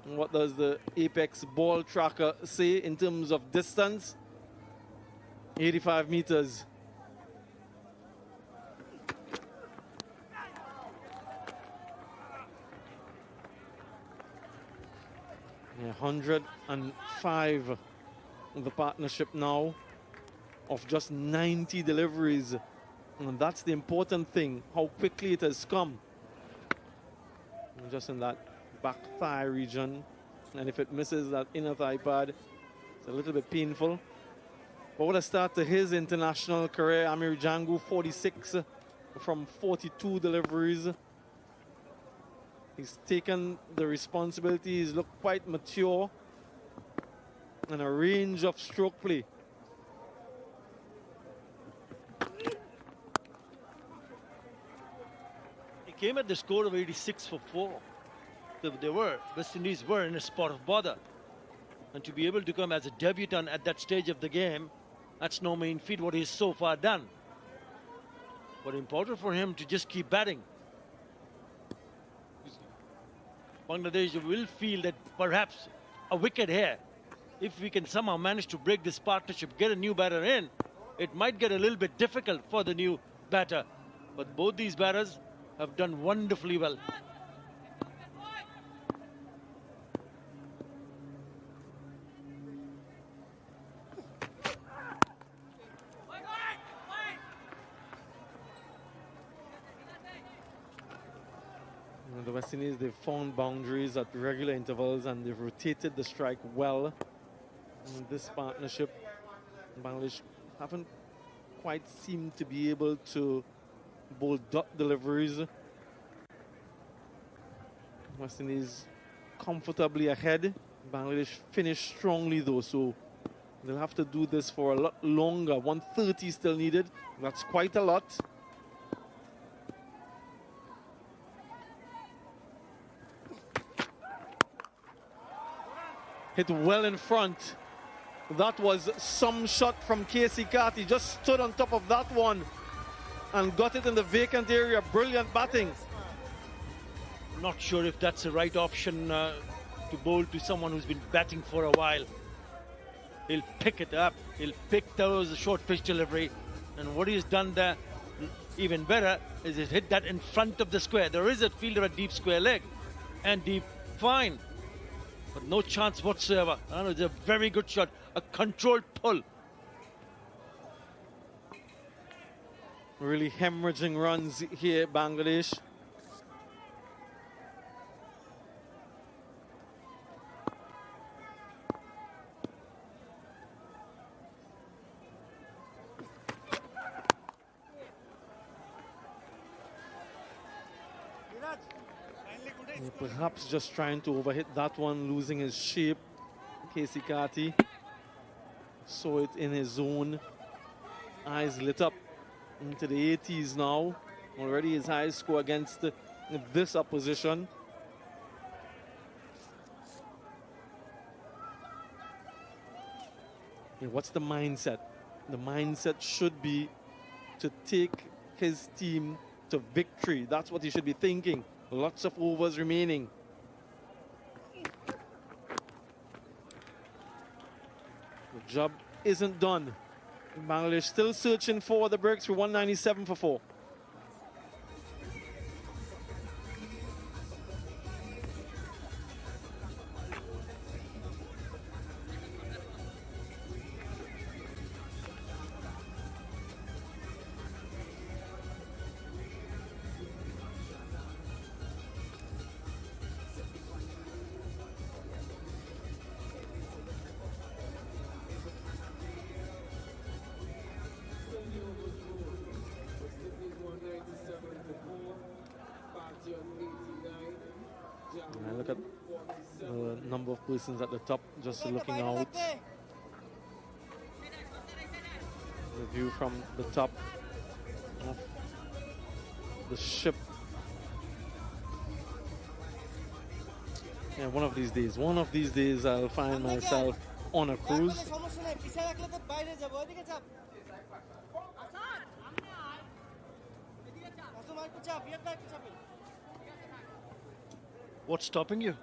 What does the Apex ball tracker say in terms of distance? 85 meters. Yeah, 105 the partnership now of just 90 deliveries. And that's the important thing, how quickly it has come. And just in that back thigh region. And if it misses that inner thigh pad, it's a little bit painful. But what a start to his international career. Amir Jangoo, 46 from 42 deliveries. He's taken the responsibility. He's looked quite mature. And a range of stroke play. came at the score of 86 for 4. West Indies were in a spot of bother. And to be able to come as a debutant at that stage of the game, that's no mean feat what he's so far done. But important for him to just keep batting. Bangladesh will feel that perhaps a wicket here, if we can somehow manage to break this partnership, get a new batter in, it might get a little bit difficult for the new batter. But both these batters have done wonderfully well. The West Indies, they've found boundaries at regular intervals and they've rotated the strike well in this partnership. Bangladesh haven't quite seemed to be able to bowl dot deliveries. West Indies comfortably ahead. Bangladesh finished strongly though, so they'll have to do this for a lot longer. 130 still needed. That's quite a lot. Hit well in front. That was some shot from Karti. Just stood on top of that one and got it in the vacant area. Brilliant batting. Not sure if that's the right option to bowl to someone who's been batting for a while. He'll pick it up. He'll pick those short pitch delivery. And what he's done there, even better, is he's hit that in front of the square. There is a fielder at deep square leg. And deep, fine. But no chance whatsoever. It's a very good shot. A controlled pull. Really hemorrhaging runs here, Bangladesh. Perhaps just trying to overhit that one, losing his shape. Karti saw it in his zone. Eyes lit up into the 80s now. Already his highest score against this opposition. What's the mindset? The mindset should be to take his team to victory. That's what he should be thinking. Lots of overs remaining. The job isn't done. Bangladesh still searching for the breakthrough. 197 for 4. And look at the number of persons at the top just looking out. The view from the top of the ship. Yeah, one of these days I'll find myself on a cruise. What's stopping you?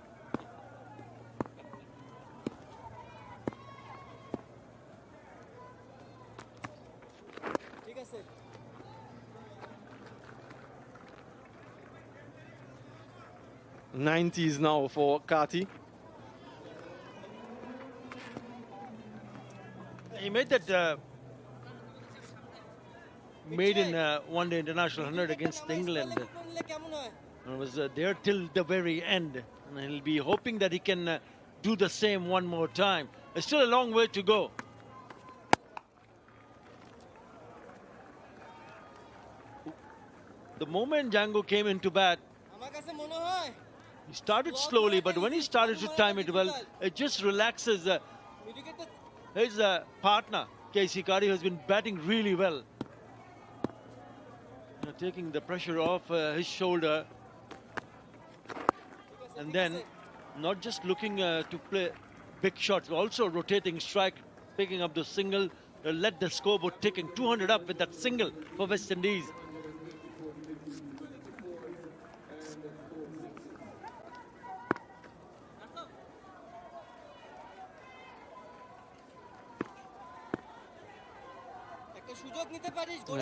'90s now for Karti. He made that maiden one-day international 100 against England. And was there till the very end. And he'll be hoping that he can do the same one more time. There's still a long way to go. The moment Django came into bat, he started slowly, but when he started to time it well, it just relaxes his partner, Karti, who has been batting really well. taking the pressure off his shoulder, and then not just looking to play big shots, also rotating strike, picking up the single, let the scoreboard ticking. 200 up with that single for West Indies.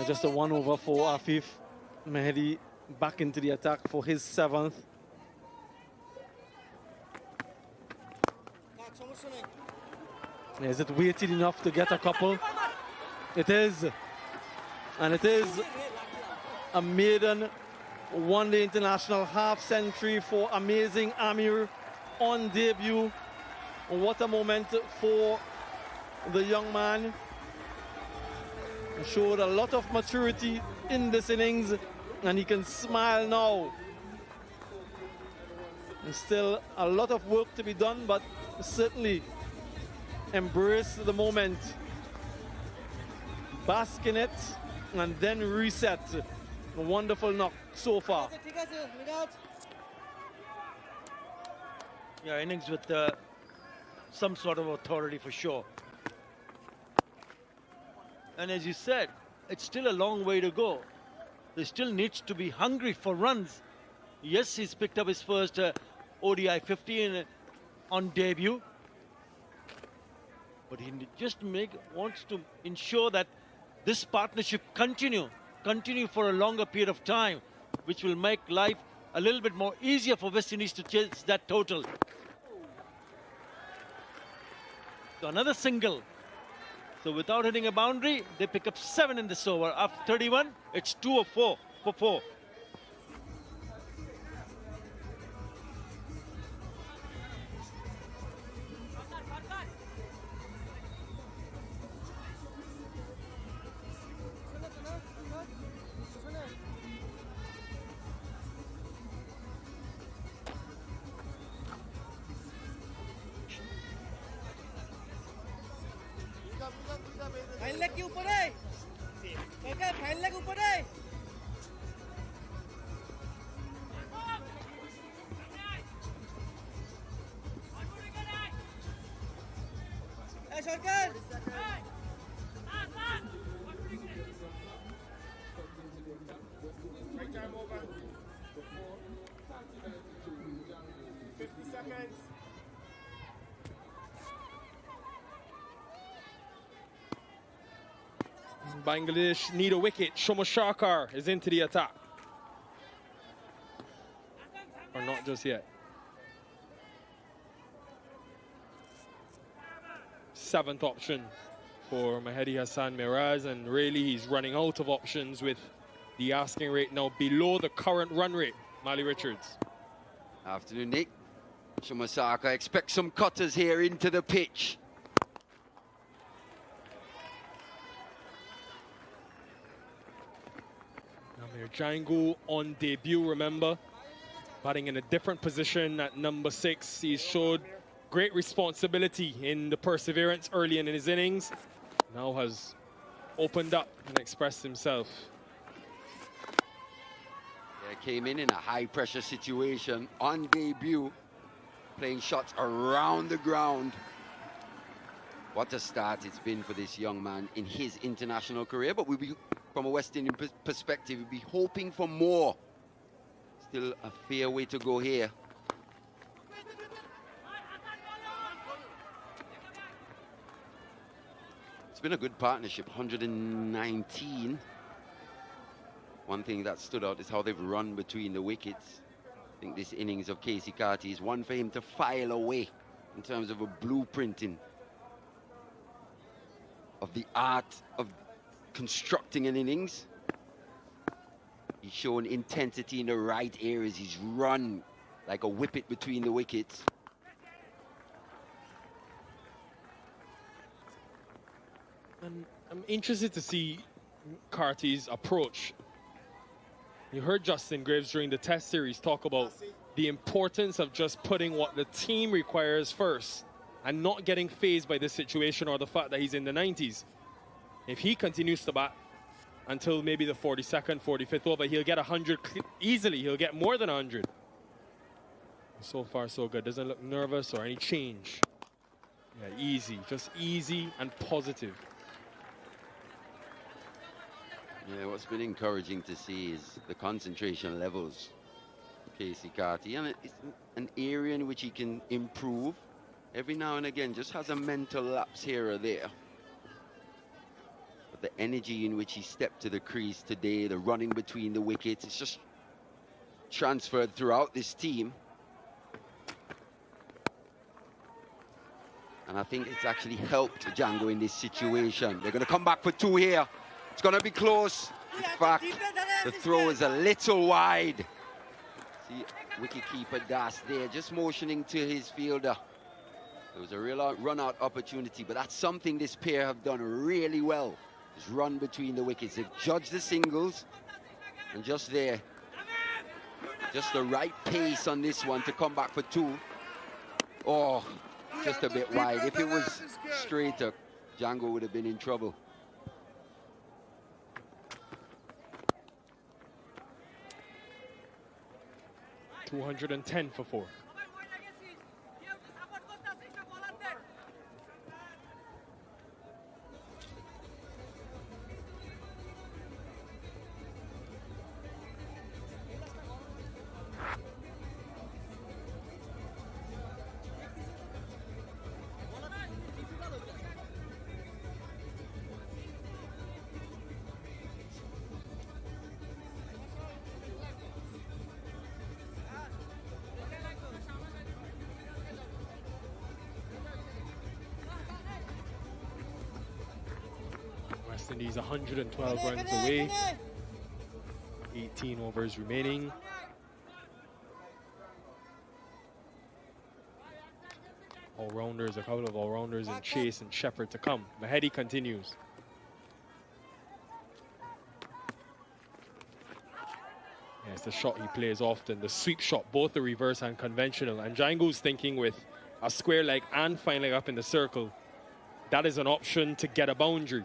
Just a 1 over for Afif. Mehdi back into the attack for his 7th. Is it weighted enough to get a couple? It is. And it is a maiden one-day international half-century for amazing Amir on debut. What a moment for the young man. He showed a lot of maturity in this innings, and he can smile now. There's still a lot of work to be done, but certainly embrace the moment, bask in it, and then reset. A wonderful knock so far. Yeah, innings with some sort of authority for sure. And as you said, it's still a long way to go. There still needs to be hungry for runs. Yes, he's picked up his first ODI 50 on debut. But he just wants to ensure that this partnership continue for a longer period of time, which will make life a little bit more easier for West Indies to chase that total. So another single. So without hitting a boundary, they pick up 7 in this over. After 31, it's 2 or 4 for 4. Bangladesh need a wicket. Shoma Sharkar is into the attack. Or not just yet. 7th option for Mehdi Hassan Miraz, and really he's running out of options with the asking rate now below the current run rate. Mali Richards. Afternoon, Nick. Shoma Sharkar expect some cutters here into the pitch. Amir Jangoo on debut, remember, batting in a different position at number 6. He showed great responsibility in the perseverance early in his innings. Now has opened up and expressed himself. Yeah, came in a high-pressure situation on debut, playing shots around the ground. What a start it's been for this young man in his international career, but we'll be, from a West Indian perspective, we'll be hoping for more. Still a fair way to go here. It's been a good partnership, 119. One thing that stood out is how they've run between the wickets. I think this innings of Karti is one for him to file away in terms of a blueprinting of the art of constructing an innings. He's shown intensity in the right areas. He's run like a whippet between the wickets. And I'm interested to see Karti's approach. You heard Justin Graves during the test series talk about the importance of just putting what the team requires first and not getting fazed by this situation or the fact that he's in the 90s. If he continues to bat until maybe the 42nd, 45th over. He'll get 100 easily. He'll get more than 100. So far, so good. Doesn't look nervous or any change. Yeah, easy. Just easy and positive. Yeah, what's been encouraging to see is the concentration levels of Casey Karti. And it's an area in which he can improve. Every now and again, just has a mental lapse here or there. But the energy in which he stepped to the crease today, the running between the wickets, it's just transferred throughout this team. And I think it's actually helped Django in this situation. They're going to come back for 2 here. It's going to be close. In fact, the throw is a little wide. See, wicketkeeper Das there, just motioning to his fielder. There was a real run-out opportunity, but that's something this pair have done really well. Is run between the wickets. They've judged the singles, and just there, just the right pace on this one to come back for 2. Oh, just a bit wide. If it was straighter, Django would have been in trouble. $210 for 4. West Indies 112 runs away. 18 overs remaining. All-rounders, a couple of all-rounders in Chase and Shepherd to come. Mahedi continues. Yeah, it's the shot he plays often, the sweep shot, both the reverse and conventional. And Django's thinking with a square leg and fine leg up in the circle, that is an option to get a boundary.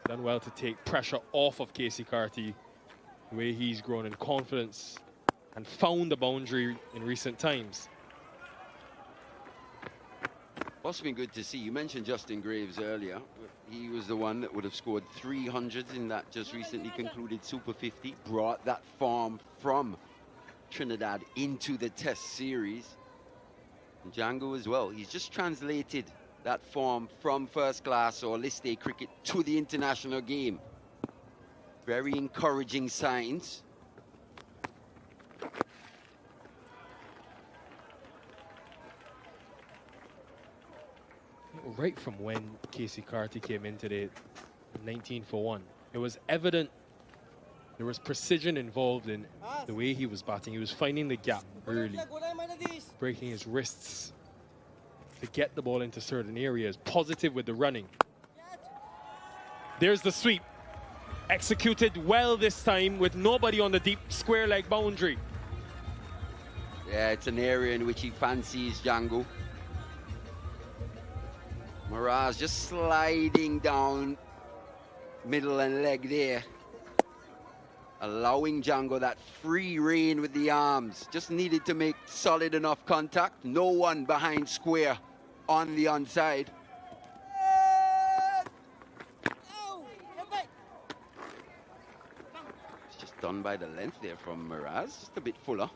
Done well to take pressure off of Casey Karti, the way he's grown in confidence and found the boundary in recent times. What's been good to see, you mentioned Justin Graves earlier. He was the one that would have scored 300s in that just recently concluded Super 50. Brought that form from Trinidad into the Test series. And Django as well. He's just translated that form from first class or list A cricket to the international game. Very encouraging signs. Right from when Casey Karti came in today, 19 for 1, it was evident there was precision involved in the way he was batting. He was finding the gap early, breaking his wrists to get the ball into certain areas. Positive with the running. There's the sweep. Executed well this time with nobody on the deep square leg boundary. Yeah, it's an area in which he fancies Django. Miraz just sliding down middle and leg there, allowing Django that free rein with the arms. Just needed to make solid enough contact. No one behind square on the onside. It's just done by the length there from Miraz, just a bit fuller.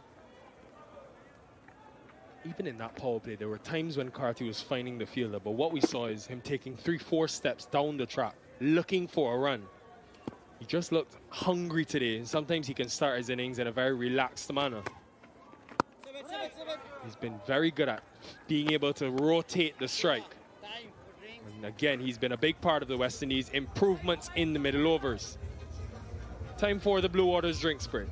Even in that power play, there were times when Karti was finding the fielder, but what we saw is him taking 3-4 steps down the track, looking for a run. He just looked hungry today, and sometimes he can start his innings in a very relaxed manner. He's been very good at being able to rotate the strike. And again, he's been a big part of the West Indies' improvements in the middle overs. Time for the Blue Waters drink spray.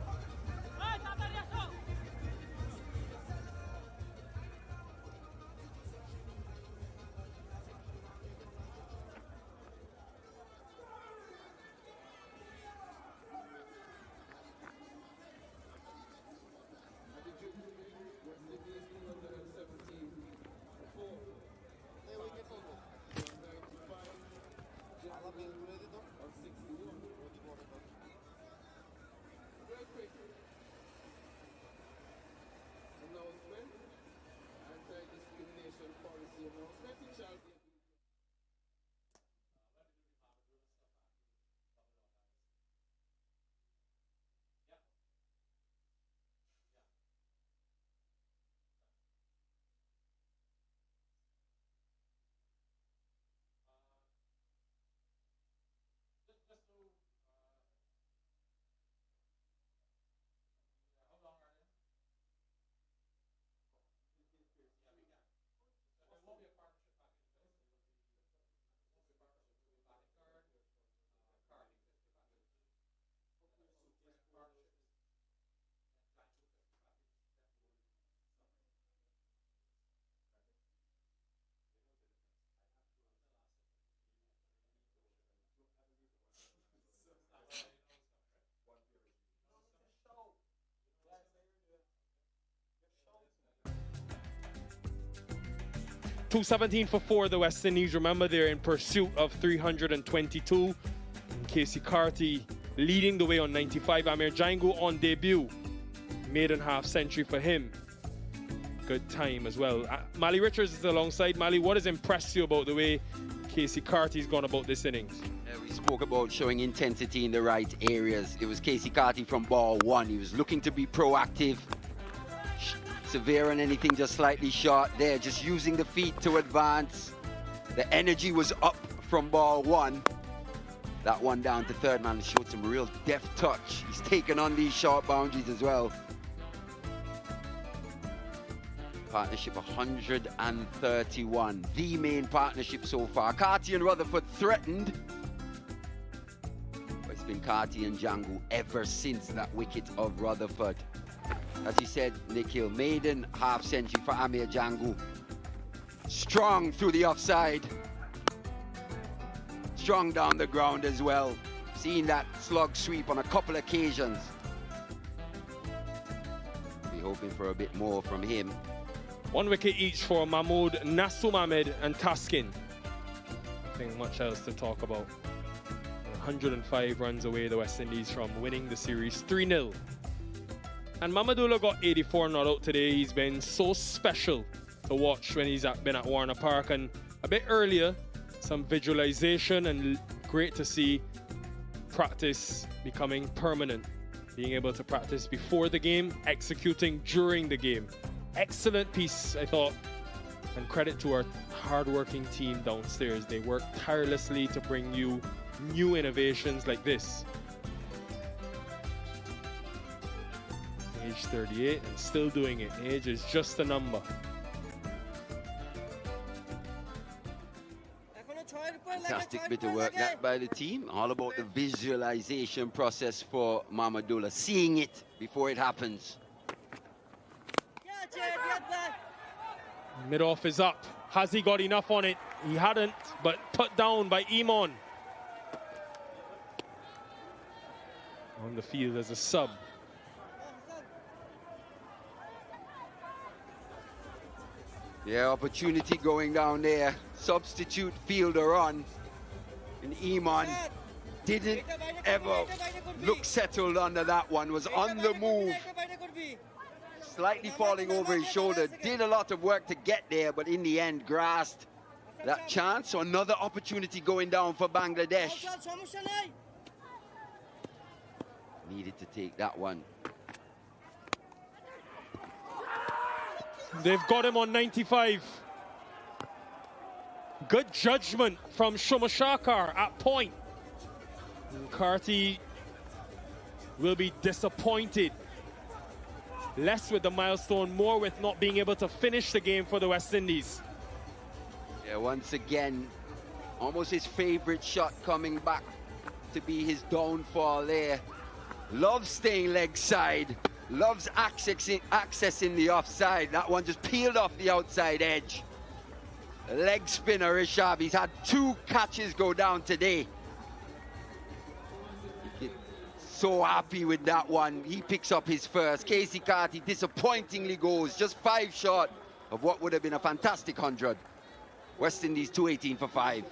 217 for 4, the West Indies. Remember, they're in pursuit of 322. And Casey Karti leading the way on 95. Amir Jangoo on debut. Maiden half century for him. Good time as well. Mali Richards is alongside. Mali, what has impressed you about the way Casey Karti's gone about this innings? We spoke about showing intensity in the right areas. It was Casey Karti from ball 1. He was looking to be proactive. Severe on anything just slightly short there, just using the feet to advance. The energy was up from ball 1. That one down to third man showed some real deft touch. He's taken on these short boundaries as well. Partnership 131, the main partnership so far. Karti and Rutherford threatened. But it's been Karti and Django ever since that wicket of Rutherford. As you said, Nikhil, maiden half century for Amir Jangoo. Strong through the offside. Strong down the ground as well. Seen that slug sweep on a couple occasions. Be hoping for a bit more from him. 1 wicket each for Mahmood, Nasum Ahmed and Taskin. Nothing much else to talk about. 105 runs away, the West Indies, from winning the series 3-0. And Mamadullah got 84 not out today. He's been so special to watch when he's been at Warner Park. And a bit earlier, some visualization, and great to see practice becoming permanent. Being able to practice before the game, executing during the game. Excellent piece, I thought, and credit to our hard-working team downstairs. They work tirelessly to bring you new innovations like this. Age 38 and still doing it. Age is just a number. Fantastic bit of work that by the team. All about the visualization process for Mamadullah. Seeing it before it happens. Mid-off is up. Has he got enough on it? He hadn't, but put down by Imon. On the field as a sub. Yeah, opportunity going down there. Substitute fielder on. And Imon didn't ever look settled under that one. Was on the move. Slightly falling over his shoulder. Did a lot of work to get there, but in the end grasped that chance. So another opportunity going down for Bangladesh. Needed to take that one. They've got him on 95. Good judgment from Shumashakar at point. And Karti will be disappointed. Less with the milestone, more with not being able to finish the game for the West Indies. Yeah, once again, almost his favorite shot coming back to be his downfall there. Loves staying leg side. Loves accessing the offside. That one just peeled off the outside edge. Leg spinner, Rishad. He's had 2 catches go down today. So happy with that one. He picks up his first. Casey Karti disappointingly goes just 5 short of what would have been a fantastic 100. West Indies 218 for 5.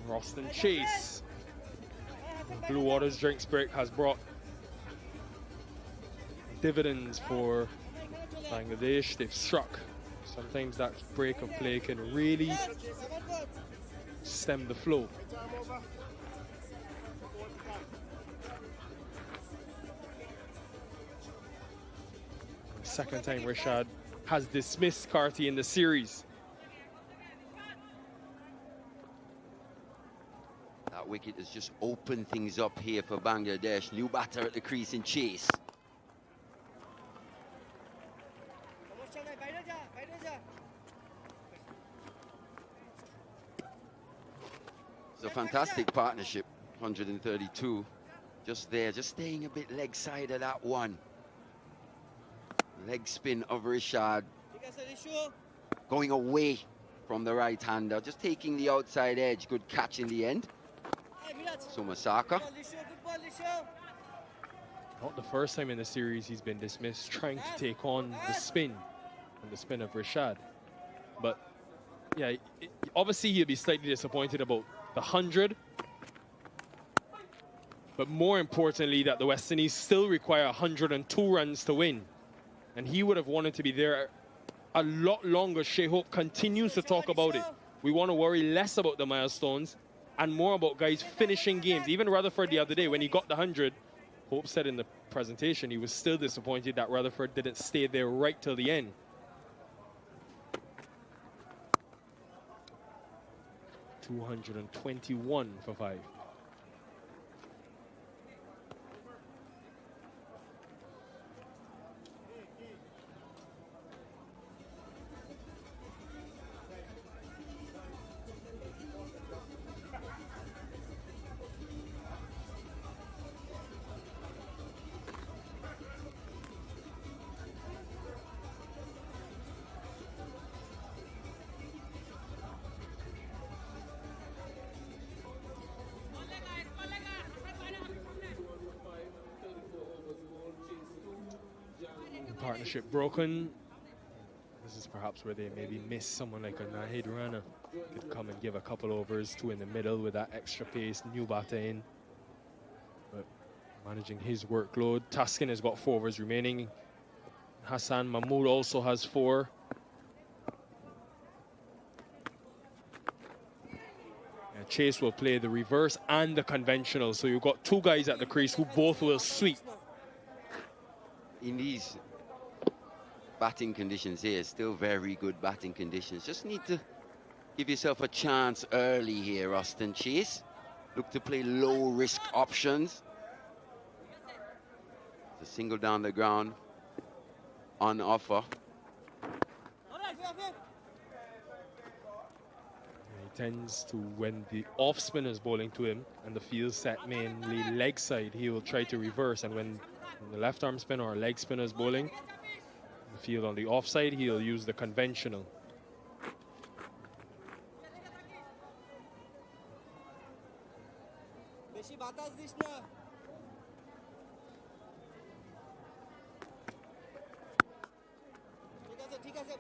Roston Chase. Blue Waters Drinks Break has brought dividends for Bangladesh. They've struck. Sometimes that break of play can really stem the flow. Second time Rishad has dismissed Karti in the series. That wicket has just opened things up here for Bangladesh. New batter at the crease in Chase. It's a fantastic partnership, 132. Just there, just staying a bit leg side of that one. Leg spin of Rishad. Going away from the right-hander, just taking the outside edge. Good catch in the end. Sumasaka. Not the first time in the series he's been dismissed trying to take on the spin and the spin of Rishad. But yeah, obviously he'll be slightly disappointed about the 100. But more importantly, that the West Indies still require 102 runs to win. And he would have wanted to be there a lot longer. Shea Hope continues to talk about it. We want to worry less about the milestones and more about guys finishing games. Even Rutherford the other day, when he got the 100, Hope said in the presentation he was still disappointed that Rutherford didn't stay there right till the end. $221 for 5. Partnership broken. This is perhaps where they maybe miss someone like a Nahid Rana. Could come and give a couple overs, 2 in the middle with that extra pace, new batter in. But managing his workload. Taskin has got 4 overs remaining. Hassan Mahmood also has 4. And Chase will play the reverse and the conventional. So you've got 2 guys at the crease who both will sweep. In these batting conditions here, still very good batting conditions. Just need to give yourself a chance early here, Austin Chase. Look to play low risk options. The single down the ground on offer. He tends to, when the off spinner is bowling to him and the field set mainly leg side, he will try to reverse, and when the left arm spinner or leg spinner is bowling the field on the offside, he'll use the conventional.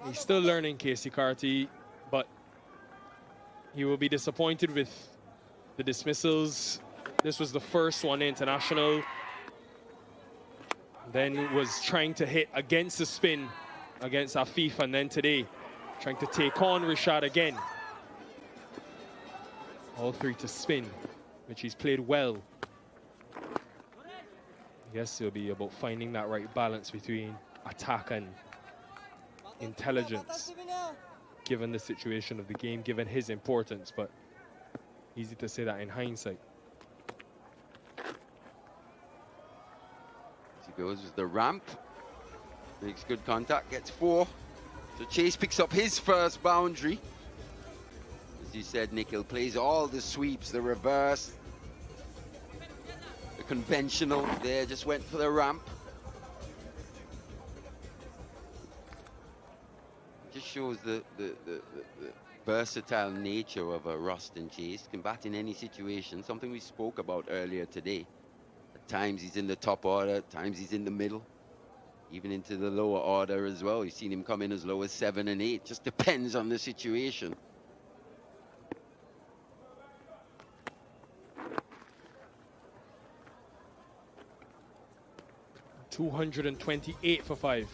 He's still learning, Casey Karti, but he will be disappointed with the dismissals. This was the first one international. Then was trying to hit against the spin against Afif, and then today trying to take on Rishad again. All 3 to spin, which he's played well. I guess it'll be about finding that right balance between attack and intelligence, given the situation of the game, given his importance, but easy to say that in hindsight. Goes with the ramp, makes good contact, gets 4. So Chase picks up his first boundary. As you said, Nikhil plays all the sweeps, the reverse, the conventional there, just went for the ramp. Just shows the versatile nature of a Rustin Chase, can bat in any situation, something we spoke about earlier today. Times he's in the top order, times he's in the middle, even into the lower order as well. You've seen him come in as low as 7 and 8. Just depends on the situation. $228 for 5.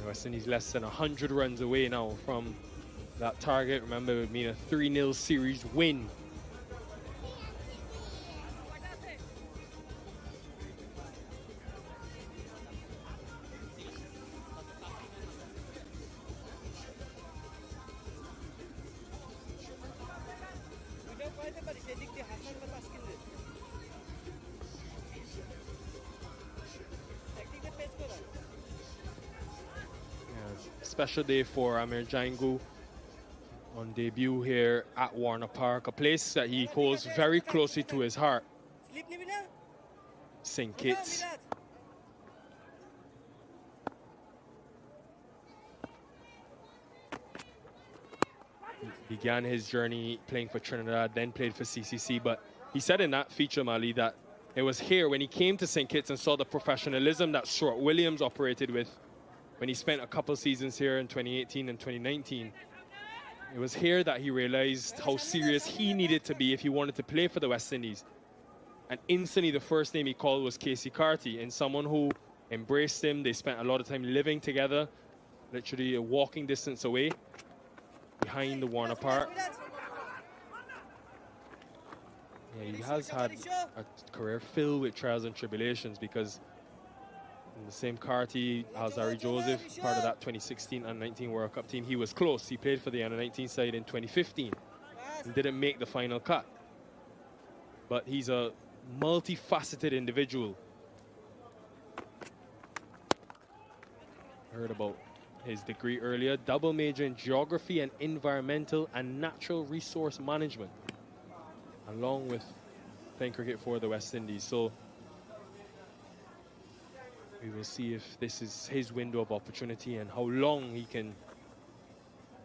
West Indies less than 100 runs away now from that target. Remember, it would mean a 3-0 series win. special day for Amir Jangoo on debut here at Warner Park, a place that he holds very closely to his heart. St. Kitts. He began his journey playing for Trinidad, then played for CCC, but he said in that feature, Mali, that it was here when he came to St. Kitts and saw the professionalism that Stuart Williams operated with when he spent a couple seasons here in 2018 and 2019. It was here that he realized how serious he needed to be if he wanted to play for the West Indies. And instantly the first name he called was Karti, and someone who embraced him. They spent a lot of time living together, literally a walking distance away behind the Warner Park. Yeah, he has had a career filled with trials and tribulations, because in the same Karti, Alzari Joseph, part of that 2016 Under-19 World Cup team, he was close. He played for the Under-19 side in 2015 and didn't make the final cut. But he's a multifaceted individual. Heard about his degree earlier, double major in geography and environmental and natural resource management, along with playing cricket for the West Indies. So we will see if this is his window of opportunity and how long he can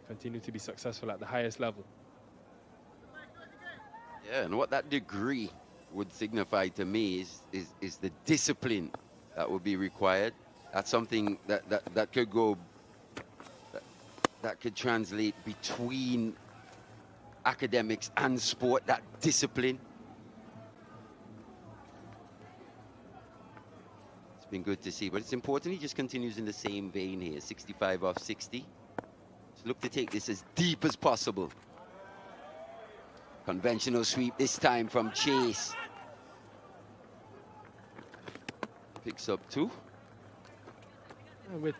continue to be successful at the highest level. Yeah, and what that degree would signify to me is the discipline that would be required. That's something that could go, that could translate between academics and sport, that discipline. It's been good to see, but it's important he just continues in the same vein here. 65 off 60. So look to take this as deep as possible. Conventional sweep this time from Chase. Picks up 2. With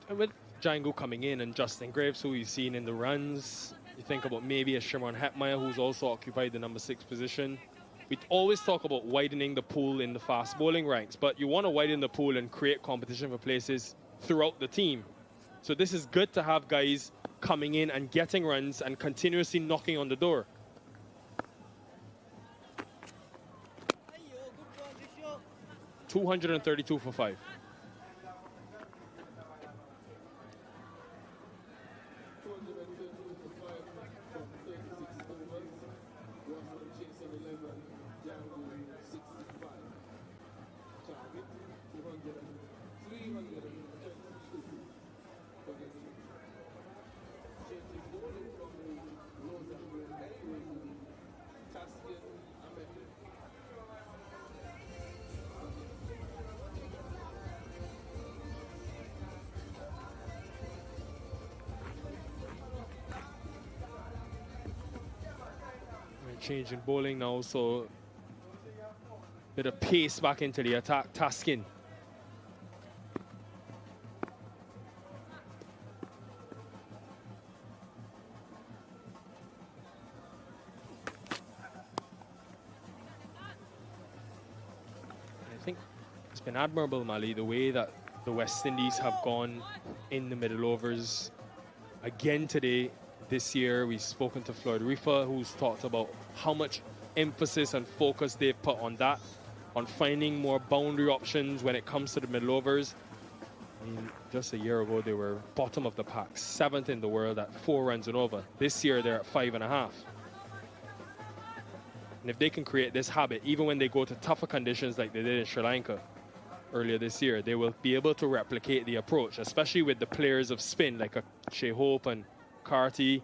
Django coming in and Justin Graves, who you've seen in the runs, you think about maybe a Shimron Hetmeyer, who's also occupied the number 6 position. We always talk about widening the pool in the fast bowling ranks, but you want to widen the pool and create competition for places throughout the team. So this is good to have guys coming in and getting runs and continuously knocking on the door. 232 for 5. Change in bowling now, so bit of pace back into the attack. Taskin. I think it's been admirable, Mali, the way that the West Indies have gone in the middle overs again today. This year, we've spoken to Floyd Rifa, who's talked about how much emphasis and focus they've put on that, on finding more boundary options when it comes to the middle overs. I mean, just a year ago, they were bottom of the pack, 7th in the world at 4 runs and over. This year, they're at 5.5. And if they can create this habit, even when they go to tougher conditions like they did in Sri Lanka earlier this year, they will be able to replicate the approach, especially with the players of spin like a Shea Hope and Karti,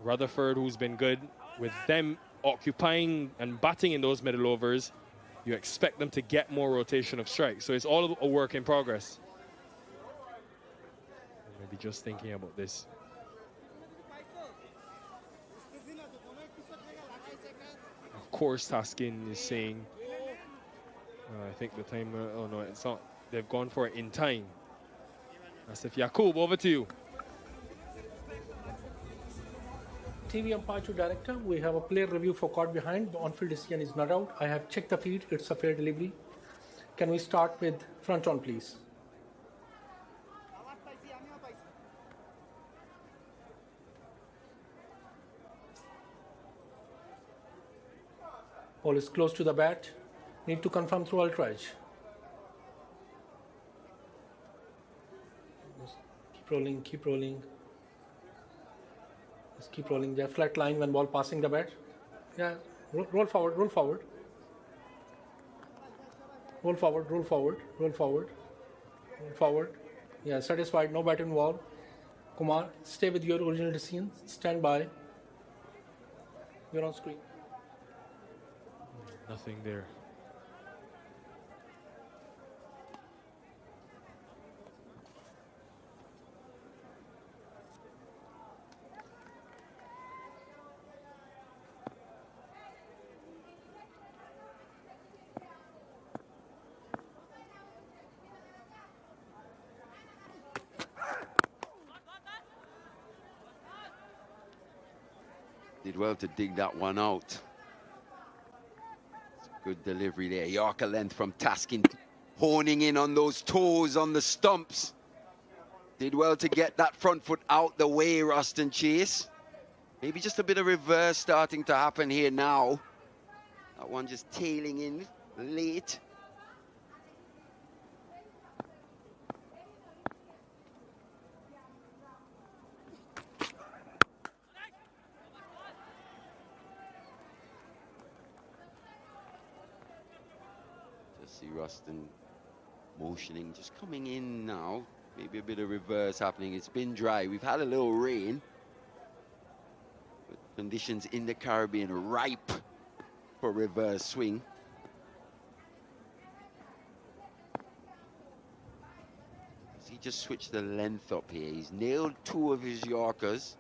Rutherford, who's been good. With them occupying and batting in those middle overs, you expect them to get more rotation of strikes. So it's all a work in progress. Maybe just thinking about this. Of course, Taskin is saying, I think the time, oh no, it's not. They've gone for it in time. Asif Yaqub, over to you. TV umpire to director, we have a player review for caught behind. The on-field decision is not out. I have checked the feed. It's a fair delivery. Can we start with front on, please? Ball is close to the bat. Need to confirm through ultrage. Just keep rolling, keep rolling. Just keep rolling. There, flat line when ball passing the bat. Yeah, roll forward, roll forward. Roll forward, roll forward, roll forward, roll forward. Yeah, satisfied, no bat involved. Kumar, stay with your original decision. Stand by. You're on screen. Nothing there. Did well to dig that one out. Good delivery there. Yorker length from Taskin, honing in on those toes on the stumps. Did well to get that front foot out the way, Ruston Chase. Maybe just a bit of reverse starting to happen here now. That one just tailing in late. See Ruston motioning, just coming in now. Maybe a bit of reverse happening. It's been dry. We've had a little rain. But conditions in the Caribbean ripe for reverse swing. He just switched the length up here. He's nailed 2 of his Yorkers.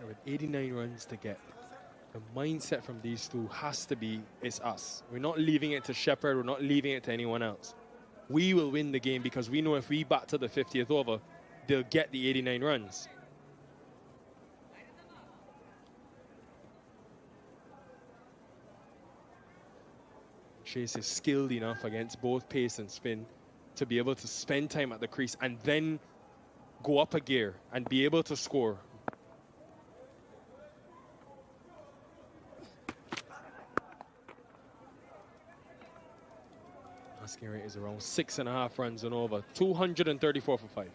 With 89 runs to get, the mindset from these two has to be, it's us. We're not leaving it to Shepherd. We're not leaving it to anyone else. We will win the game because we know if we bat to the 50th over, they'll get the 89 runs. Chase is skilled enough against both pace and spin to be able to spend time at the crease and then go up a gear and be able to score. Asking rate is around 6.5 runs and over. 234 for 5.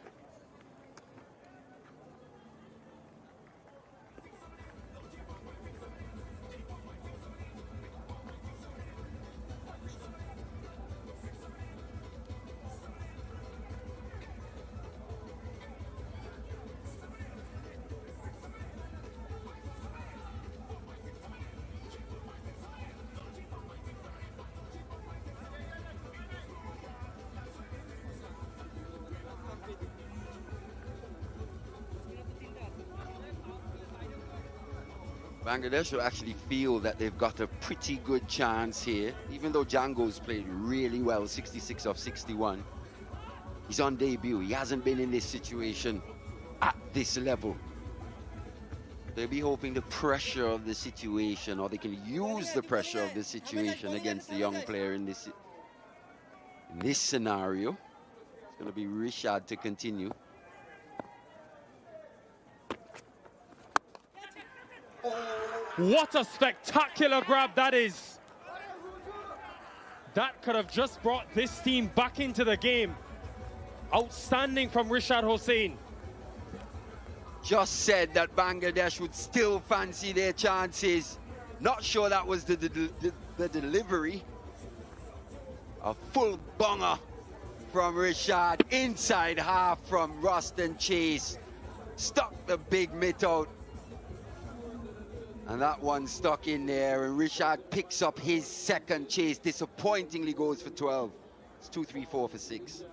Bangladesh will actually feel that they've got a pretty good chance here, even though Django's played really well, 66 of 61. He's on debut. He hasn't been in this situation at this level. They'll be hoping the pressure of the situation, or they can use the pressure of the situation against the young player in this scenario. It's going to be Rishad to continue. What a spectacular grab that is. That could have just brought this team back into the game. Outstanding from Rishad Hussein. Just said that Bangladesh would still fancy their chances. Not sure that was the delivery. A full bonger from Rishad. Inside half from Ruston Chase. Stuck the big mitt out. And that one stuck in there, and Rishad picks up his second chase. Disappointingly goes for 12. It's 2, 3, 4 for 6.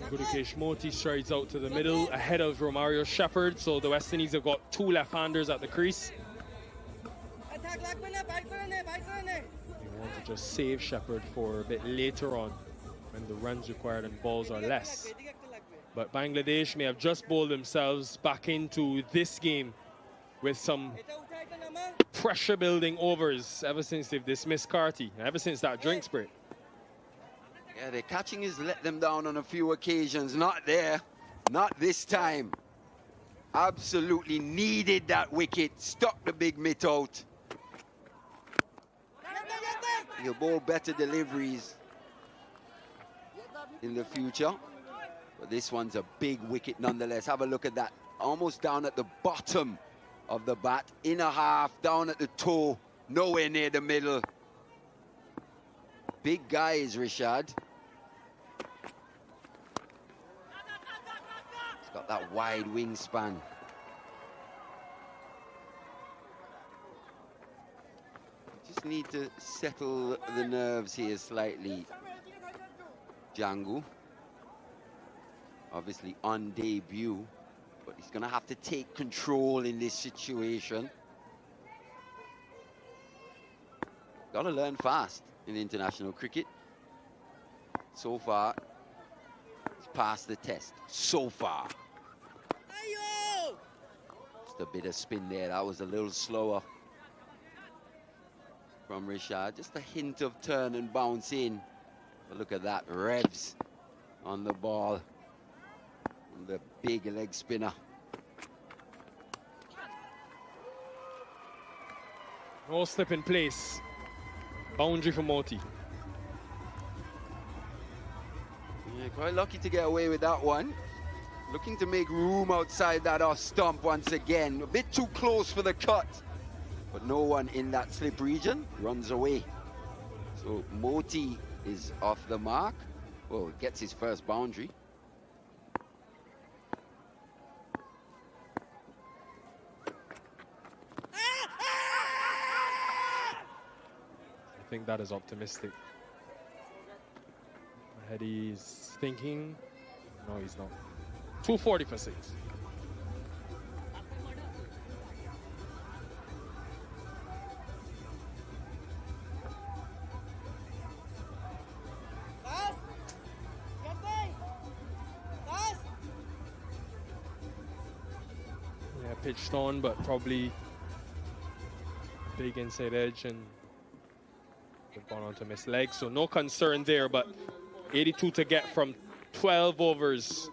Gudakesh Moti strides out to the middle ahead of Romario Shepherd. So the West Indies have got two left-handers at the crease. You want to just save Shepherd for a bit later on when the runs required and balls are less. But Bangladesh may have just bowled themselves back into this game with some pressure-building overs ever since they've dismissed Karti, ever since that drinks break. Yeah, their catching has let them down on a few occasions. Not there, not this time. Absolutely needed that wicket, stuck the big mitt out. He'll bowl better deliveries in the future. But this one's a big wicket nonetheless. Have a look at that. Almost down at the bottom of the bat. Inner half, down at the toe. Nowhere near the middle. Big guy is Rishad. He's got that wide wingspan. Just need to settle the nerves here slightly, Django. Obviously on debut, but he's gonna have to take control in this situation. Gotta learn fast in international cricket. So far, he's passed the test. So far. Just a bit of spin there. That was a little slower from Rishad. Just a hint of turn and bounce in. But look at that, revs on the ball. The big leg spinner. No slip in place. Boundary for Moti. Yeah, quite lucky to get away with that one. Looking to make room outside that off stump once again. A bit too close for the cut. But no one in that slip region runs away. So Moti is off the mark. Well, gets his first boundary. I think that is optimistic. Ahead he's thinking. No, he's not. 240 for 6. Yeah, pitched on, but probably big inside edge and they've gone on to miss leg, so no concern there, but 82 to get from 12 overs.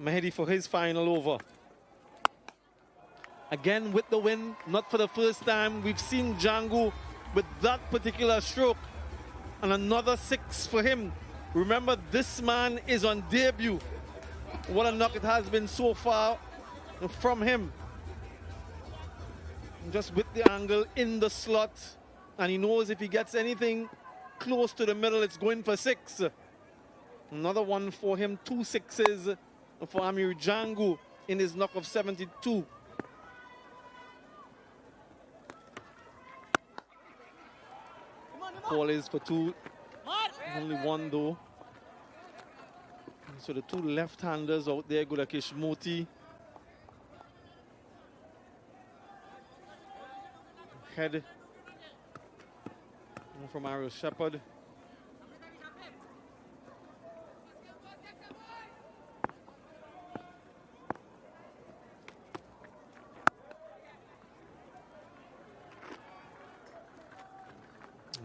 Mehdi for his final over. Again with the win, not for the first time. We've seen Jangoo with that particular stroke. And another 6 for him. Remember, this man is on debut. What a knock it has been so far from him. Just with the angle in the slot. And he knows if he gets anything close to the middle, it's going for 6. Another one for him, 2 6s for Amir Jangoo in his knock of 72. Ball is for 2, only 1 though. So the 2 left-handers out there, Gudakesh Moti. Head from Romario Shepherd.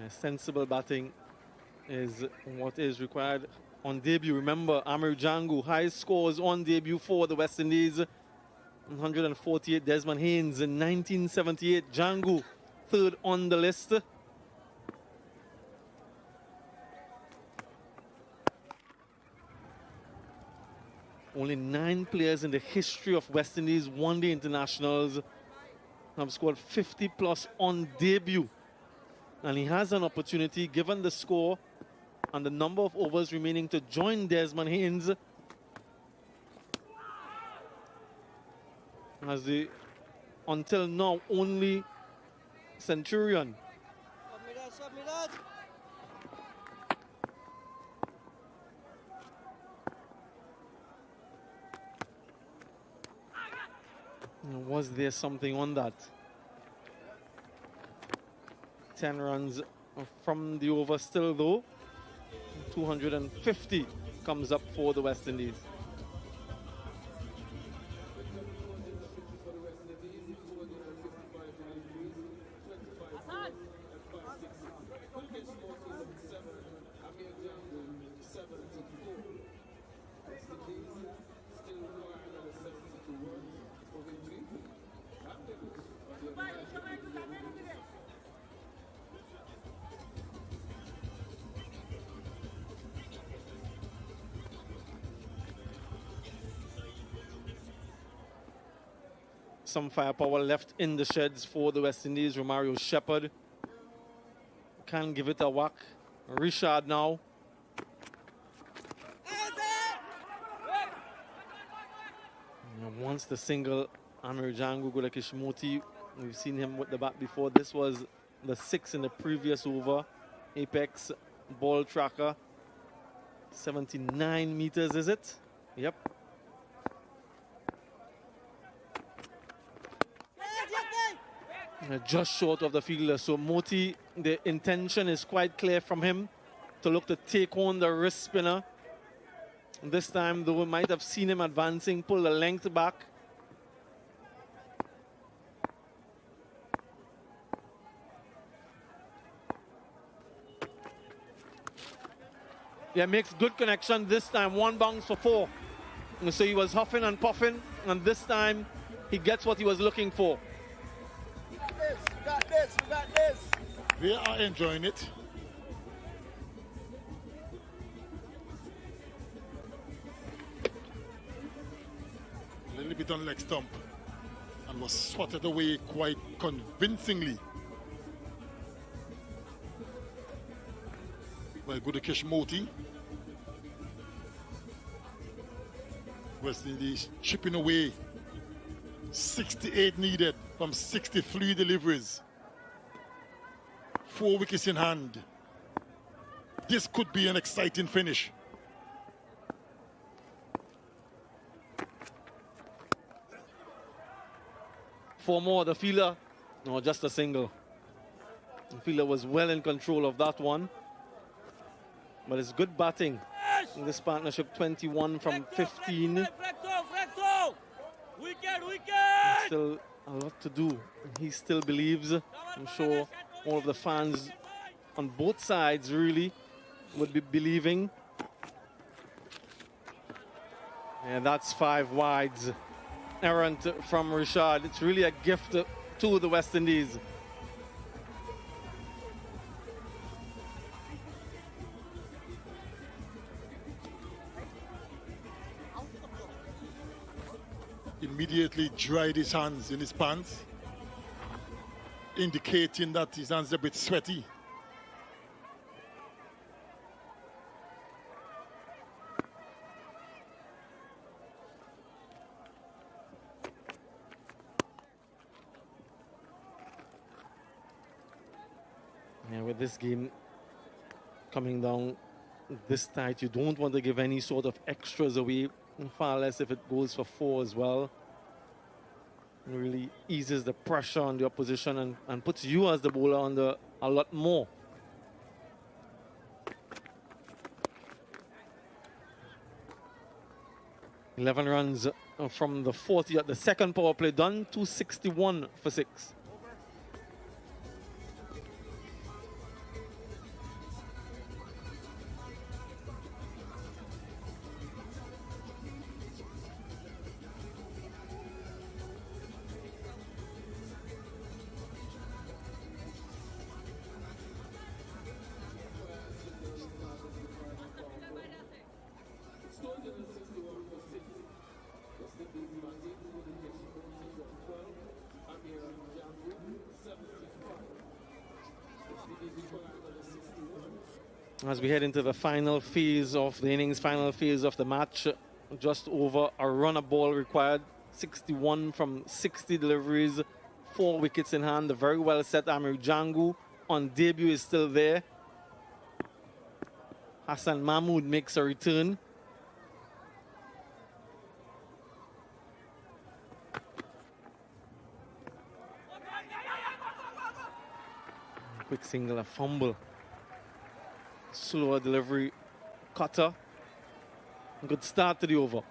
Sensible batting is what is required on debut. Remember, Amir Jangoo, highest scores on debut for the West Indies. 148, Desmond Haynes in 1978. Jangoo, 3rd on the list. Only 9 players in the history of West Indies one-day internationals have scored 50 plus on debut. And he has an opportunity, given the score and the number of overs remaining, to join Desmond Haynes as the, until now, only Centurion. Was there something on that? 10 runs from the over still though. 250 comes up for the West Indies. Some firepower left in the sheds for the West Indies. Romario Shepherd can give it a whack. Rishad now. And once the single, Amir Jangoo Gulakish Moti. We've seen him with the bat before. This was the 6 in the previous over. Apex ball tracker. 79 meters, is it? Yep. Just short of the fielder. So Moti, the intention is quite clear from him to look to take on the wrist spinner. This time, though, we might have seen him advancing, pull the length back. Yeah, makes good connection this time. One bounce for 4. And so he was huffing and puffing, and this time he gets what he was looking for. We got this. They are enjoying it. A little bit on leg stump and was swatted away quite convincingly by Gudakesh Moti. West Indies chipping away. 68 needed from 63 deliveries. 4 wickets in hand. This could be an exciting finish. For more, the fielder, no, just a single. The fielder was well in control of that one. But it's good batting in this partnership. 21 from 15. Still a lot to do. He still believes. I'm sure all of the fans on both sides really would be believing. And that's 5 wides. Errant from Rishad. It's really a gift to the West Indies. Immediately dried his hands in his pants, indicating that his hands are a bit sweaty. And with this game coming down this tight, you don't want to give any sort of extras away, far less if it goes for 4 as well. It really eases the pressure on the opposition and puts you as the bowler under a lot more. $11 runs from the 40 at the second power play done. 261 for 6. Amir, Django, As we head into the final phase of the innings, final phase of the match, just over a run a ball required, 61 from 60 deliveries, 4 wickets in hand. The very well set Amir Jangoo on debut is still there. Hassan Mahmood makes a return. Quick single, a fumble. Slower delivery, cutter. Good start to the over.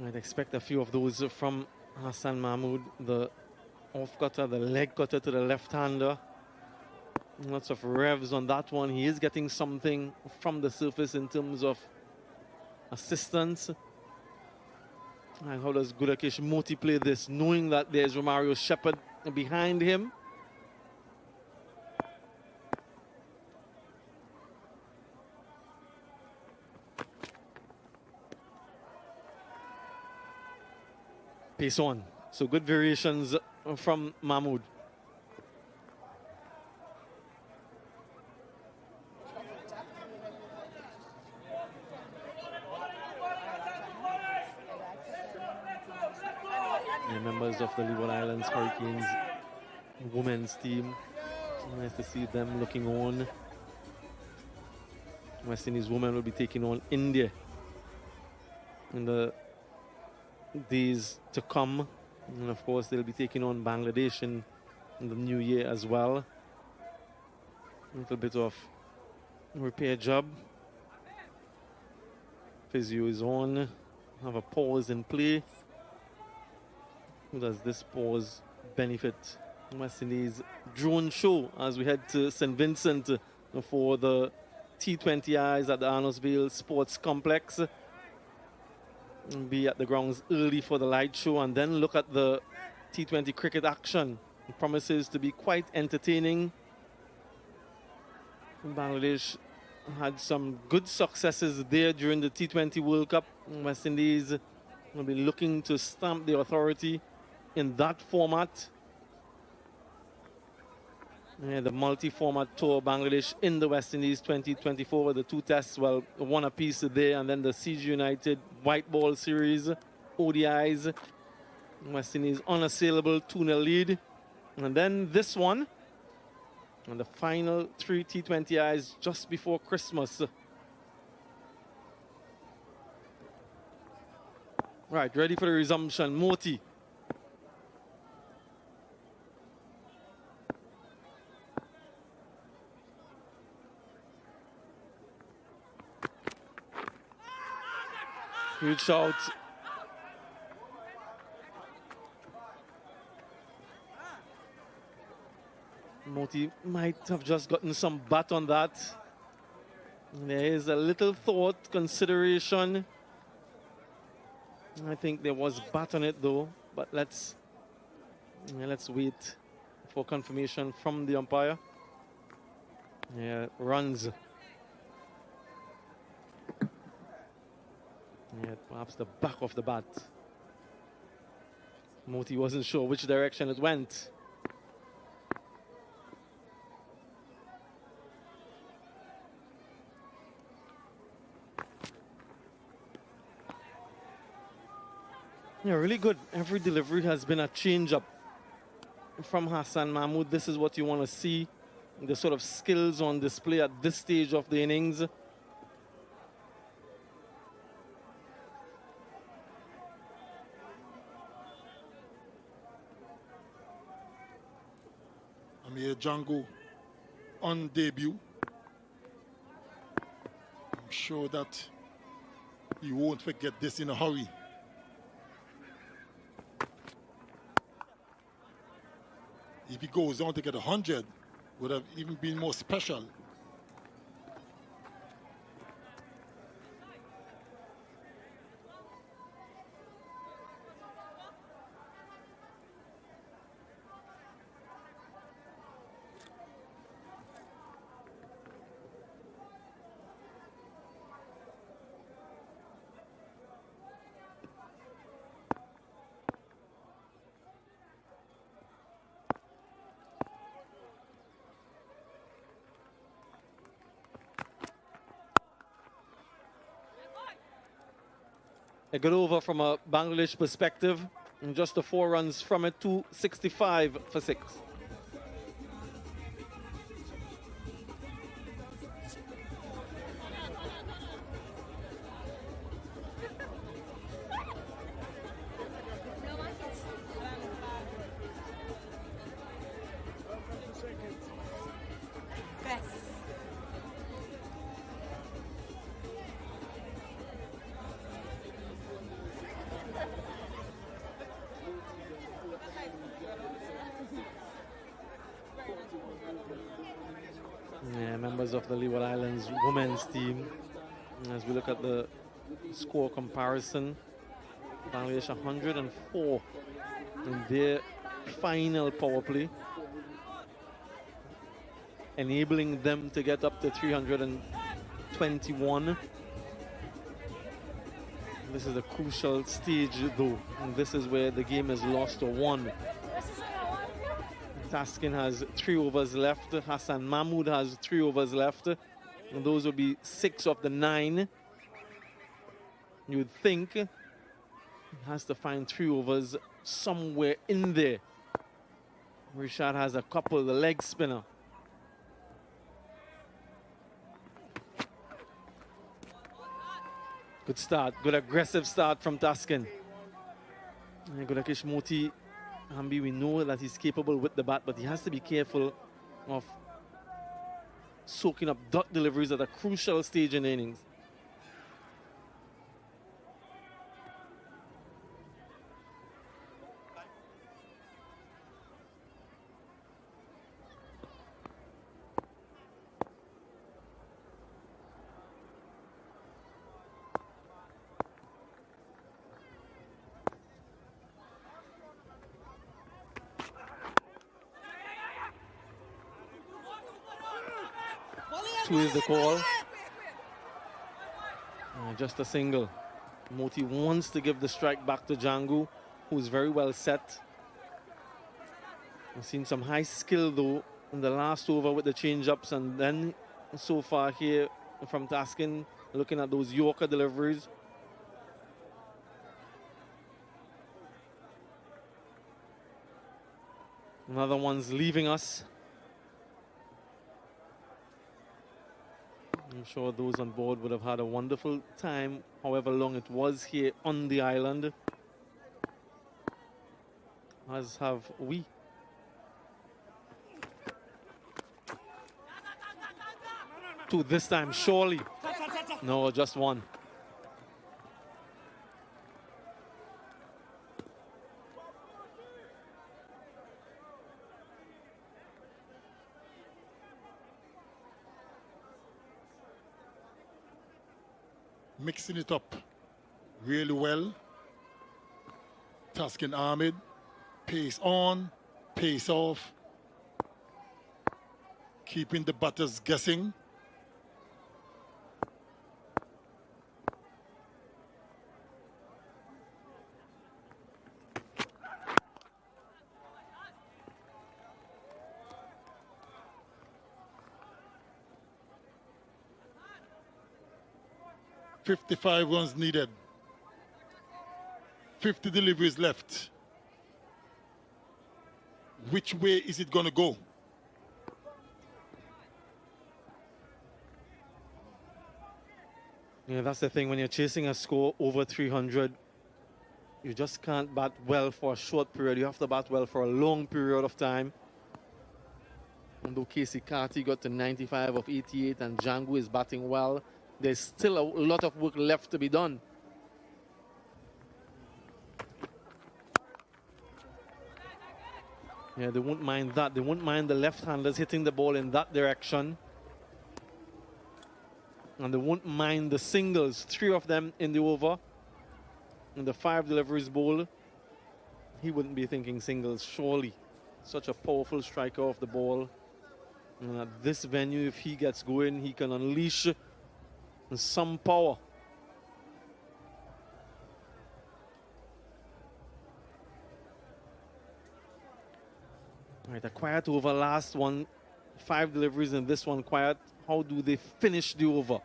I'd expect a few of those from Hassan Mahmood. The off cutter, the leg cutter to the left-hander. Lots of revs on that one. He is getting something from the surface in terms of assistance. And how does Gudakesh Moti play this, knowing that there's Romario Shepherd behind him? Pace on. So good variations from Mahmood. The members of the Leeward Islands Hurricanes women's team. Nice to see them looking on. West Indies women will be taking on India in the days to come. And of course, they'll be taking on Bangladesh in the new year as well. A little bit of repair job. Physio is on. Have a pause in play. Who does this pause benefit? West Indies drone show as we head to St. Vincent for the T20Is at the Arnosville Sports Complex. Be at the grounds early for the light show and then look at the T20 cricket action. It promises to be quite entertaining. Bangladesh had some good successes there during the T20 World Cup. West Indies will be looking to stamp the authority in that format. Yeah, the multi-format tour, Bangladesh in the West Indies 2024, the 2 tests, well, one apiece there, and then the CG United white ball series, ODIs. West Indies unassailable 2-0 lead. And then this one, and the final 3 T20Is just before Christmas. Right, ready for the resumption. Moti. Huge shout. Moti might have just gotten some bat on that. There is a little thought, consideration. I think there was bat on it though, but let's wait for confirmation from the umpire. Yeah, runs. Yeah, perhaps the back of the bat. Moti wasn't sure which direction it went. Yeah, really good. Every delivery has been a change-up from Hassan Mahmood. This is what you want to see. The sort of skills on display at this stage of the innings. Amir Django on debut. I'm sure that he won't forget this in a hurry. If he goes on to get 100, would have even been more special. A good over from a Bangladesh perspective, and just the 4 runs from it to 65 for 6. Yeah, members of the Leeward Islands women's team. As we look at the score comparison, Bangladesh 104 in their final power play, enabling them to get up to 321. This is a crucial stage though, and this is where the game is lost or won. Taskin has 3 overs left. Hassan Mahmood has 3 overs left. And those will be 6 of the 9. You'd think he has to find 3 overs somewhere in there. Rishad has a couple, the leg spinner. Good start, good aggressive start from Taskin. Gulakesh Moti, Hambi, we know that he's capable with the bat, but he has to be careful of soaking up dot deliveries at a crucial stage in the innings. Two is the call. Just a single. Moti wants to give the strike back to Jangoo, who's very well set. I've seen some high skill though in the last over with the change-ups, and then so far here from Taskin, looking at those Yorker deliveries. Another one's leaving us. I'm sure those on board would have had a wonderful time, however long it was here on the island, as have we. Two this time, surely. No, just one. Mixing it up really well. Taskin Ahmed, pace on, pace off, keeping the batters guessing. .55 runs needed. 50 deliveries left. Which way is it going to go? Yeah, that's the thing. When you're chasing a score over 300, you just can't bat well for a short period. You have to bat well for a long period of time. Although Karti got to 95 of 88 and Django is batting well, there's still a lot of work left to be done. Yeah, they won't mind that. They won't mind the left-handers hitting the ball in that direction. And they won't mind the singles, 3 of them in the over. In the 5 deliveries bowl, he wouldn't be thinking singles, surely. Such a powerful striker off the ball. And at this venue, if he gets going, he can unleash some power. All right, a quiet over, last one. 5 deliveries and this one quiet. How do they finish the over?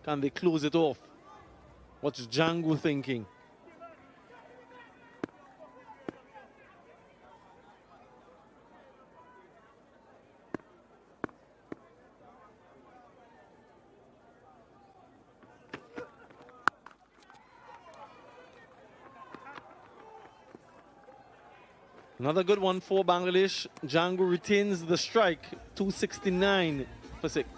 Can they close it off? What's Django thinking? Another good one for Bangladesh. Jangoo retains the strike, 269 for 6.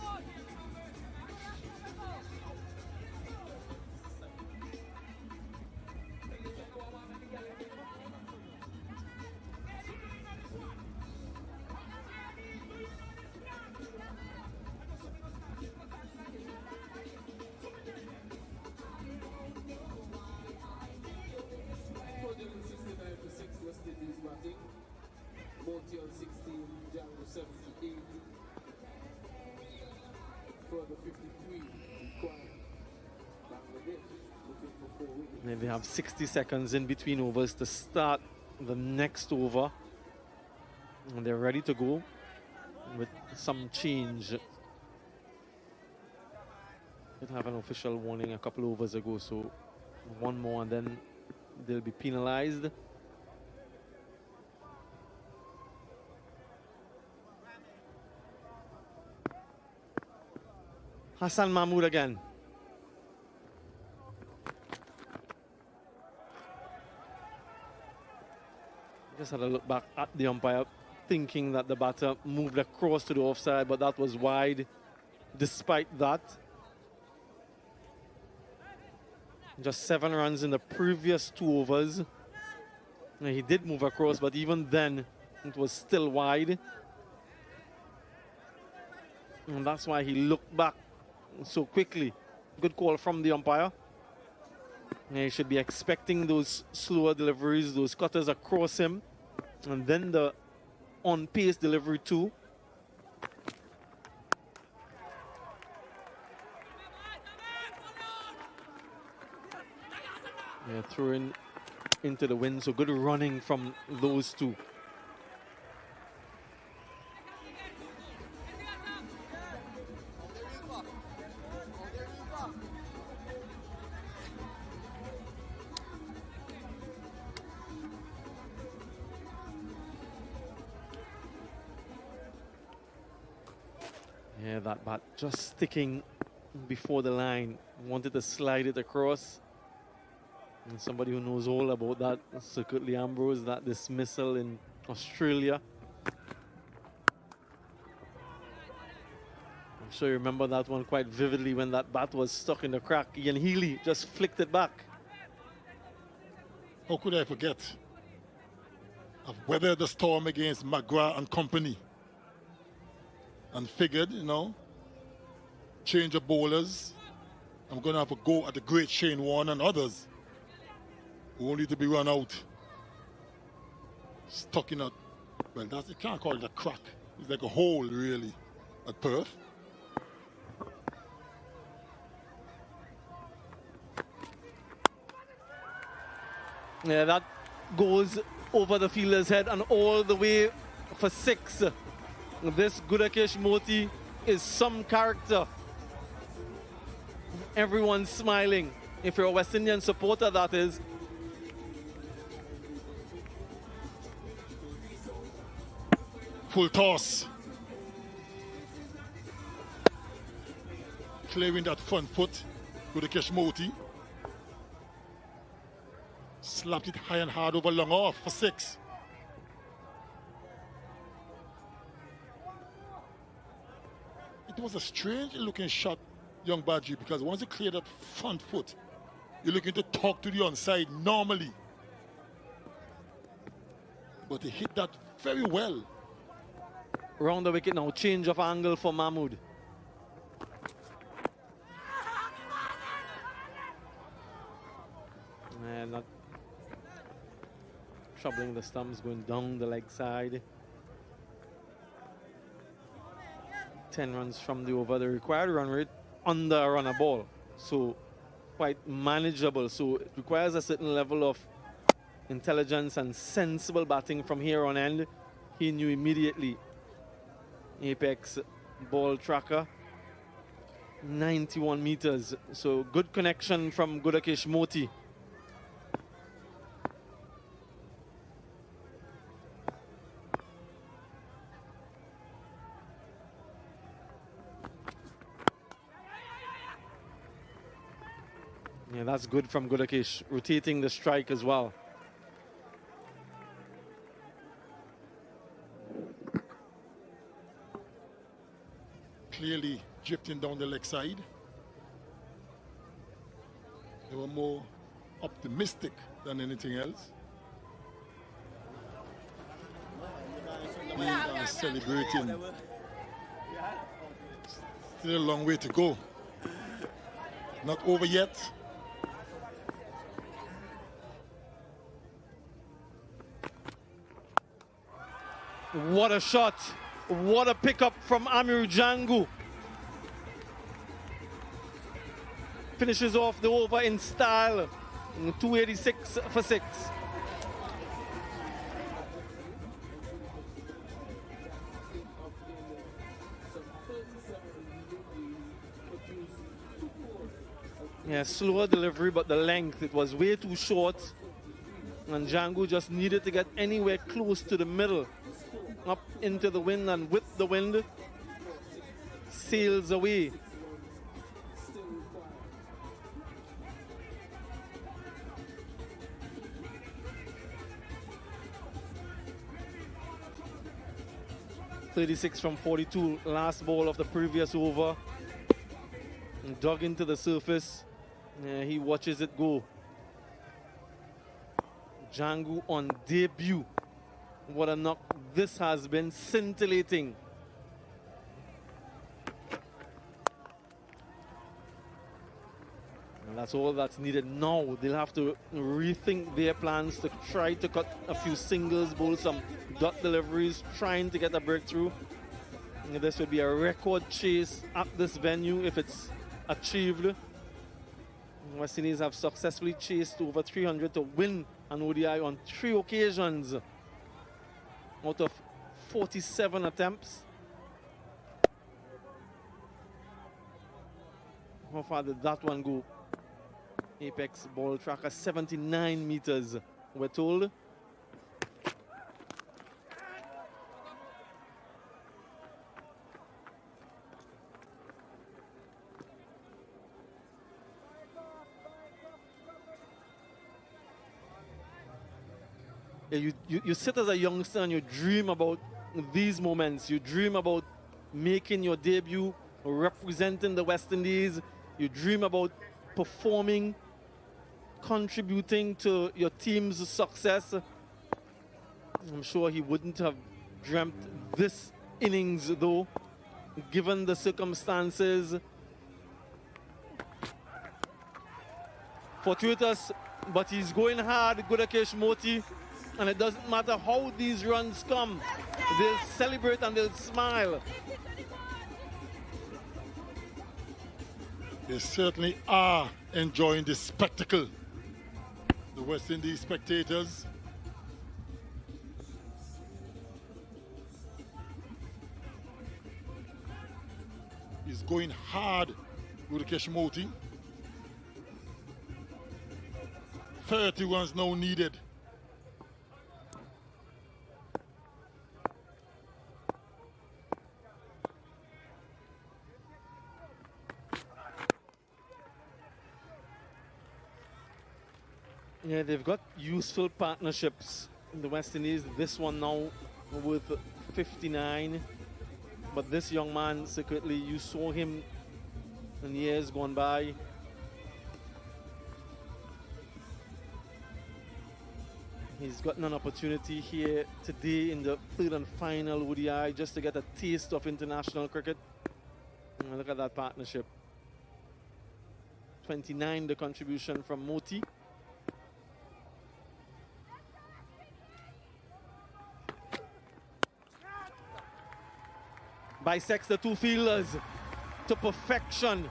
Moti on 16, Django 78. Further 53 required. Bangladesh looking for 4 wickets. And they have 60 seconds in between overs to start the next over. And they're ready to go with some change. Did have an official warning a couple overs ago, so one more and then they'll be penalized. Hassan Mahmood again. Just had a look back at the umpire, thinking that the batter moved across to the offside, but that was wide. Despite that, just 7 runs in the previous 2 overs. And he did move across, but even then, it was still wide. And that's why he looked back so quickly. Good call from the umpire. And he should be expecting those slower deliveries, those cutters across him, and then the on-pace delivery too. Yeah, throwing into the wind, so good running from those two. Yeah, that bat just sticking before the line. Wanted to slide it across. And somebody who knows all about that, Circuit Lee Ambrose, that dismissal in Australia. I'm sure you remember that one quite vividly when that bat was stuck in the crack. Ian Healy just flicked it back. How could I forget? I've weathered the storm against McGrath and company. And figured, you know, change of bowlers. I'm going to have a go at the great Shane Warne and others who only to be run out. Stuck in a, well, that's, you can't call it a crack. It's like a hole, really, at Perth. Yeah, that goes over the fielder's head and all the way for 6. This Gudakesh Moti is some character. Everyone's smiling. If you're a West Indian supporter, that is. Full toss. Clearing that front foot. Gudakesh Moti. Slapped it high and hard over long off for 6. It was a strange looking shot, young Badji, because once you clear that front foot, you're looking to talk to the onside normally. But he hit that very well. Round the wicket now, change of angle for Mahmood. And not troubling the stumps, going down the leg side. 10 runs from the over. The required run rate under a runner ball, so quite manageable. So it requires a certain level of intelligence and sensible batting from here on end. He knew immediately. Apex ball tracker. 91 meters. So good connection from Gudakesh Moti. Yeah, that's good from Gudakesh, rotating the strike as well. Clearly drifting down the leg side. They were more optimistic than anything else. They are celebrating. Still a long way to go. Not over yet. What a shot. What a pickup from Amir Jangoo. Finishes off the over in style. 286 for 6. Yeah, slower delivery, but the length, it was way too short. And Django just needed to get anywhere close to the middle. Up into the wind, and with the wind, sails away. .36 from 42, last ball of the previous over. And dug into the surface. Yeah, he watches it go. Django on debut. What a knock this has been, scintillating. And that's all that's needed now. They'll have to rethink their plans to try to cut a few singles, bowl some dot deliveries, trying to get a breakthrough. And this would be a record chase at this venue if it's achieved. West Indies have successfully chased over 300 to win an ODI on 3 occasions out of 47 attempts. How far did that one go? Apex ball tracker, 79 meters, we're told. Yeah, you sit as a youngster and you dream about these moments. You dream about making your debut, representing the West Indies. You dream about performing, contributing to your team's success. I'm sure he wouldn't have dreamt this innings though, given the circumstances. Fortuitous, but he's going hard, Gudakesh Moti. And it doesn't matter how these runs come, they'll celebrate and they'll smile. They certainly are enjoying the spectacle. The West Indies spectators. He's going hard with Gudakesh Moti. 30 runs now needed. Yeah, they've got useful partnerships in the West Indies. This one now with 59. But this young man, secretly, you saw him in years gone by. He's gotten an opportunity here today in the third and final ODI just to get a taste of international cricket. And look at that partnership. 29, the contribution from Moti. Bisects the two fielders to perfection.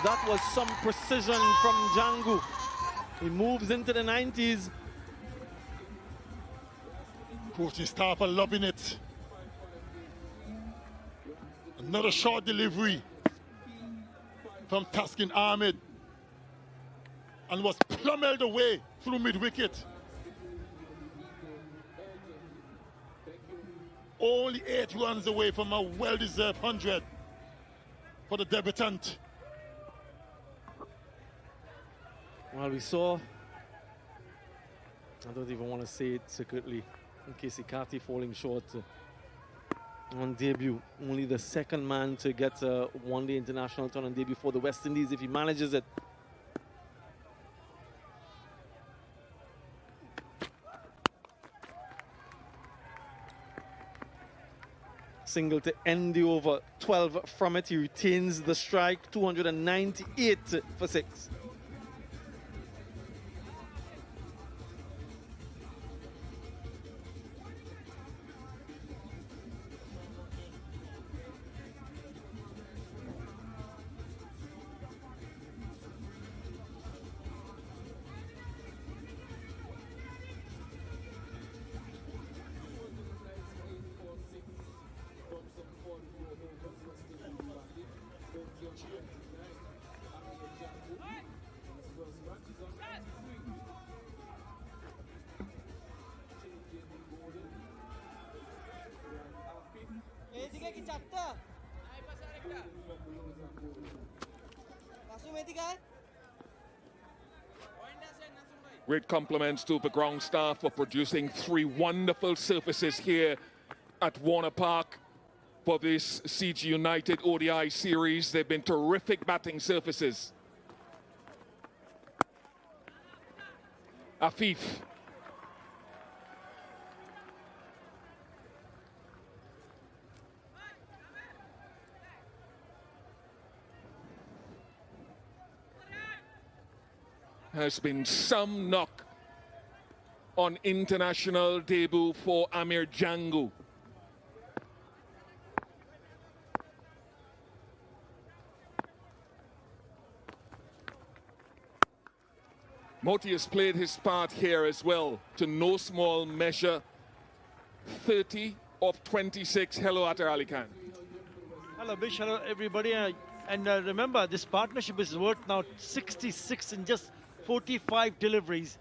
That was some precision from Jangoo. He moves into the 90s. Coaching staff are loving it. Another short delivery. from Taskin Ahmed and was plummeled away through mid-wicket. Only 8 runs away from a well-deserved 100 for the debutant. Well, we saw, I don't even want to say it secretly, in case Karti falling short on debut. Only the second man to get a one-day international turn on debut for the West Indies if he manages it. Single to end the over, 12 from it. He retains the strike, 298 for 6. Great compliments to the ground staff for producing 3 wonderful surfaces here at Warner Park for this CG United ODI series. They've been terrific batting surfaces. Afif. Has been some knock on international debut for Amir Jangoo. Moti has played his part here as well, to no small measure. 30 of 26. Hello, Atar Ali Khan. Hello, Bish. Hello, everybody. And remember, this partnership is worth now 66 in just 45 deliveries.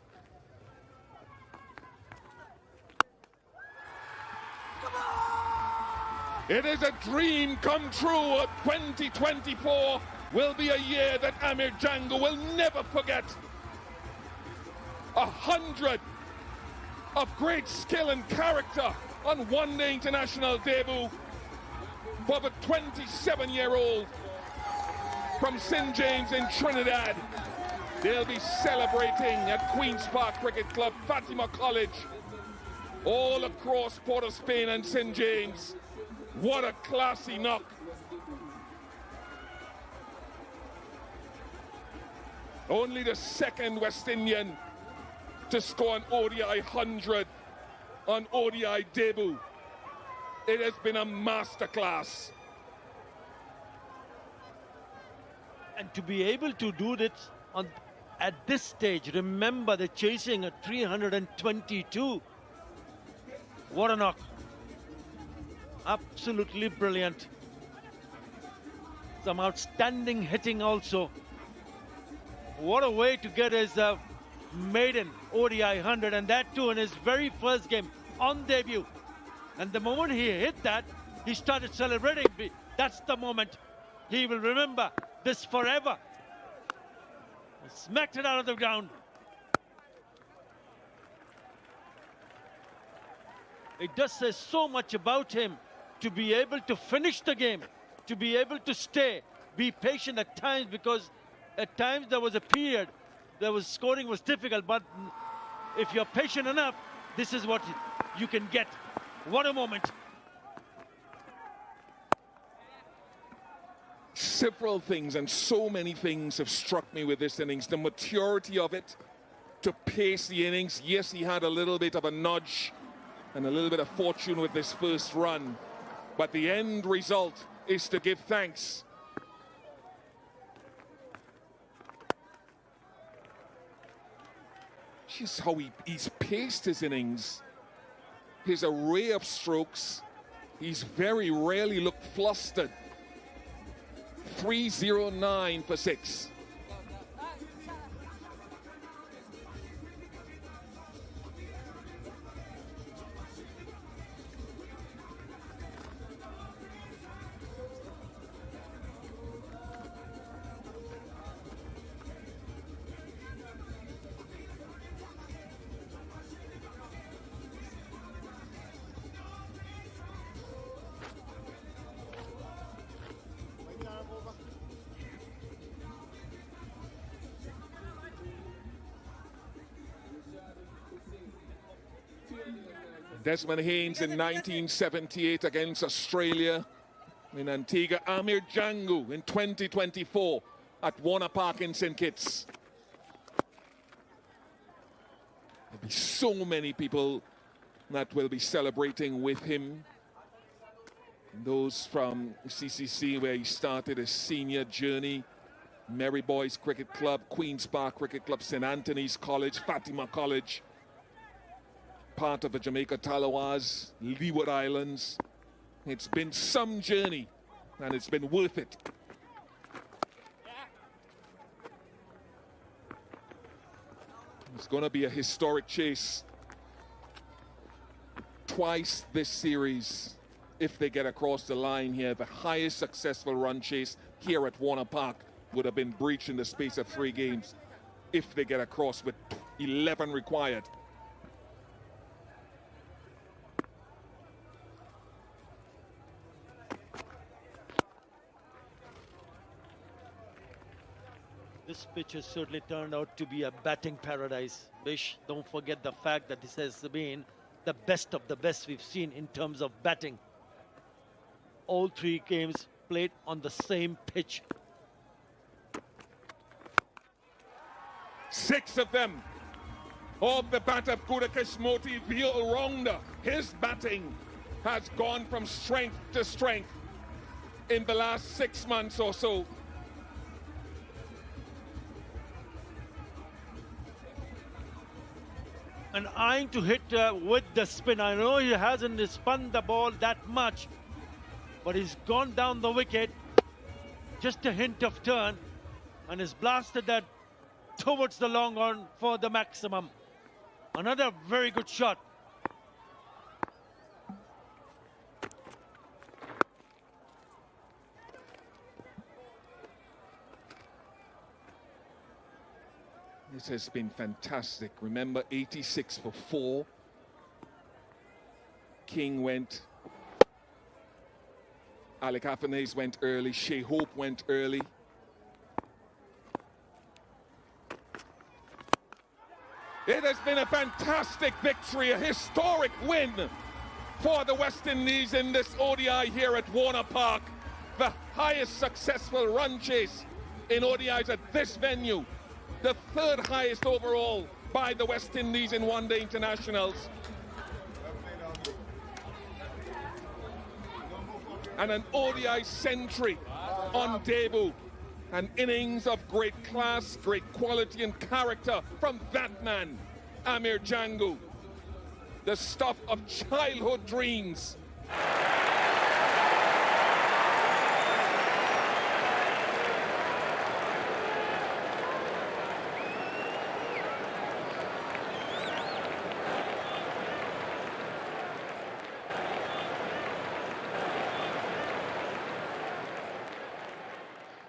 It is a dream come true. 2024 will be a year that Amir Django will never forget. 100 of great skill and character on one-day international debut for the 27-year-old from St. James in Trinidad. They'll be celebrating at Queen's Park Cricket Club, Fatima College, all across Port of Spain and St. James. What a classy knock. Only the second West Indian to score an ODI 100 on ODI debut. It has been a masterclass. And to be able to do this at this stage, remember they're chasing at 322. What a knock. Absolutely brilliant. Some outstanding hitting also. What a way to get his maiden ODI 100, and that too in his very first game on debut. And the moment he hit that, he started celebrating. That's the moment he will remember this forever. He smacked it out of the ground. It does say so much about him to be able to finish the game, to be able to stay, be patient at times, because at times there was a period scoring was difficult, but if you're patient enough, this is what you can get. What a moment. Several things and so many things have struck me with this innings. The maturity of it to pace the innings. Yes, he had a little bit of a nudge and a little bit of fortune with this first run, but the end result is to give thanks. Just how he's paced his innings. His array of strokes. He's very rarely looked flustered. 309 for 6. Desmond Haynes in 1978 against Australia in Antigua. Amir Jangoo in 2024 at Warner Park in St. Kitts. There'll be so many people that will be celebrating with him. Those from CCC, where he started his senior journey. Merry Boys Cricket Club, Queen's Park Cricket Club, St. Anthony's College, Fatima College. Part of the Jamaica Tallawahs, Leeward Islands. It's been some journey, and it's been worth it. It's going to be a historic chase. Twice this series, if they get across the line here, the highest successful run chase here at Warner Park would have been breached in the space of 3 games if they get across with 11 required. This pitch has certainly turned out to be a batting paradise. Bish, don't forget the fact that this has been the best of the best we've seen in terms of batting. All 3 games played on the same pitch. 6 of them off the bat of Moti, the all-rounder. His batting has gone from strength to strength in the last 6 months or so. And eyeing to hit with the spin. I know he hasn't spun the ball that much, but he's gone down the wicket, just a hint of turn, and has blasted that towards the long on for the maximum. Another very good shot. This has been fantastic. Remember, 86 for 4. King went. Alec Afanese went early. Shea Hope went early. It has been a fantastic victory, a historic win for the West Indies in this ODI here at Warner Park. The highest successful run chase in ODIs at this venue. The 3rd highest overall by the West Indies in one-day internationals. And an ODI century on debut. An innings of great class, great quality and character from that man, Amir Jangoo. The stuff of childhood dreams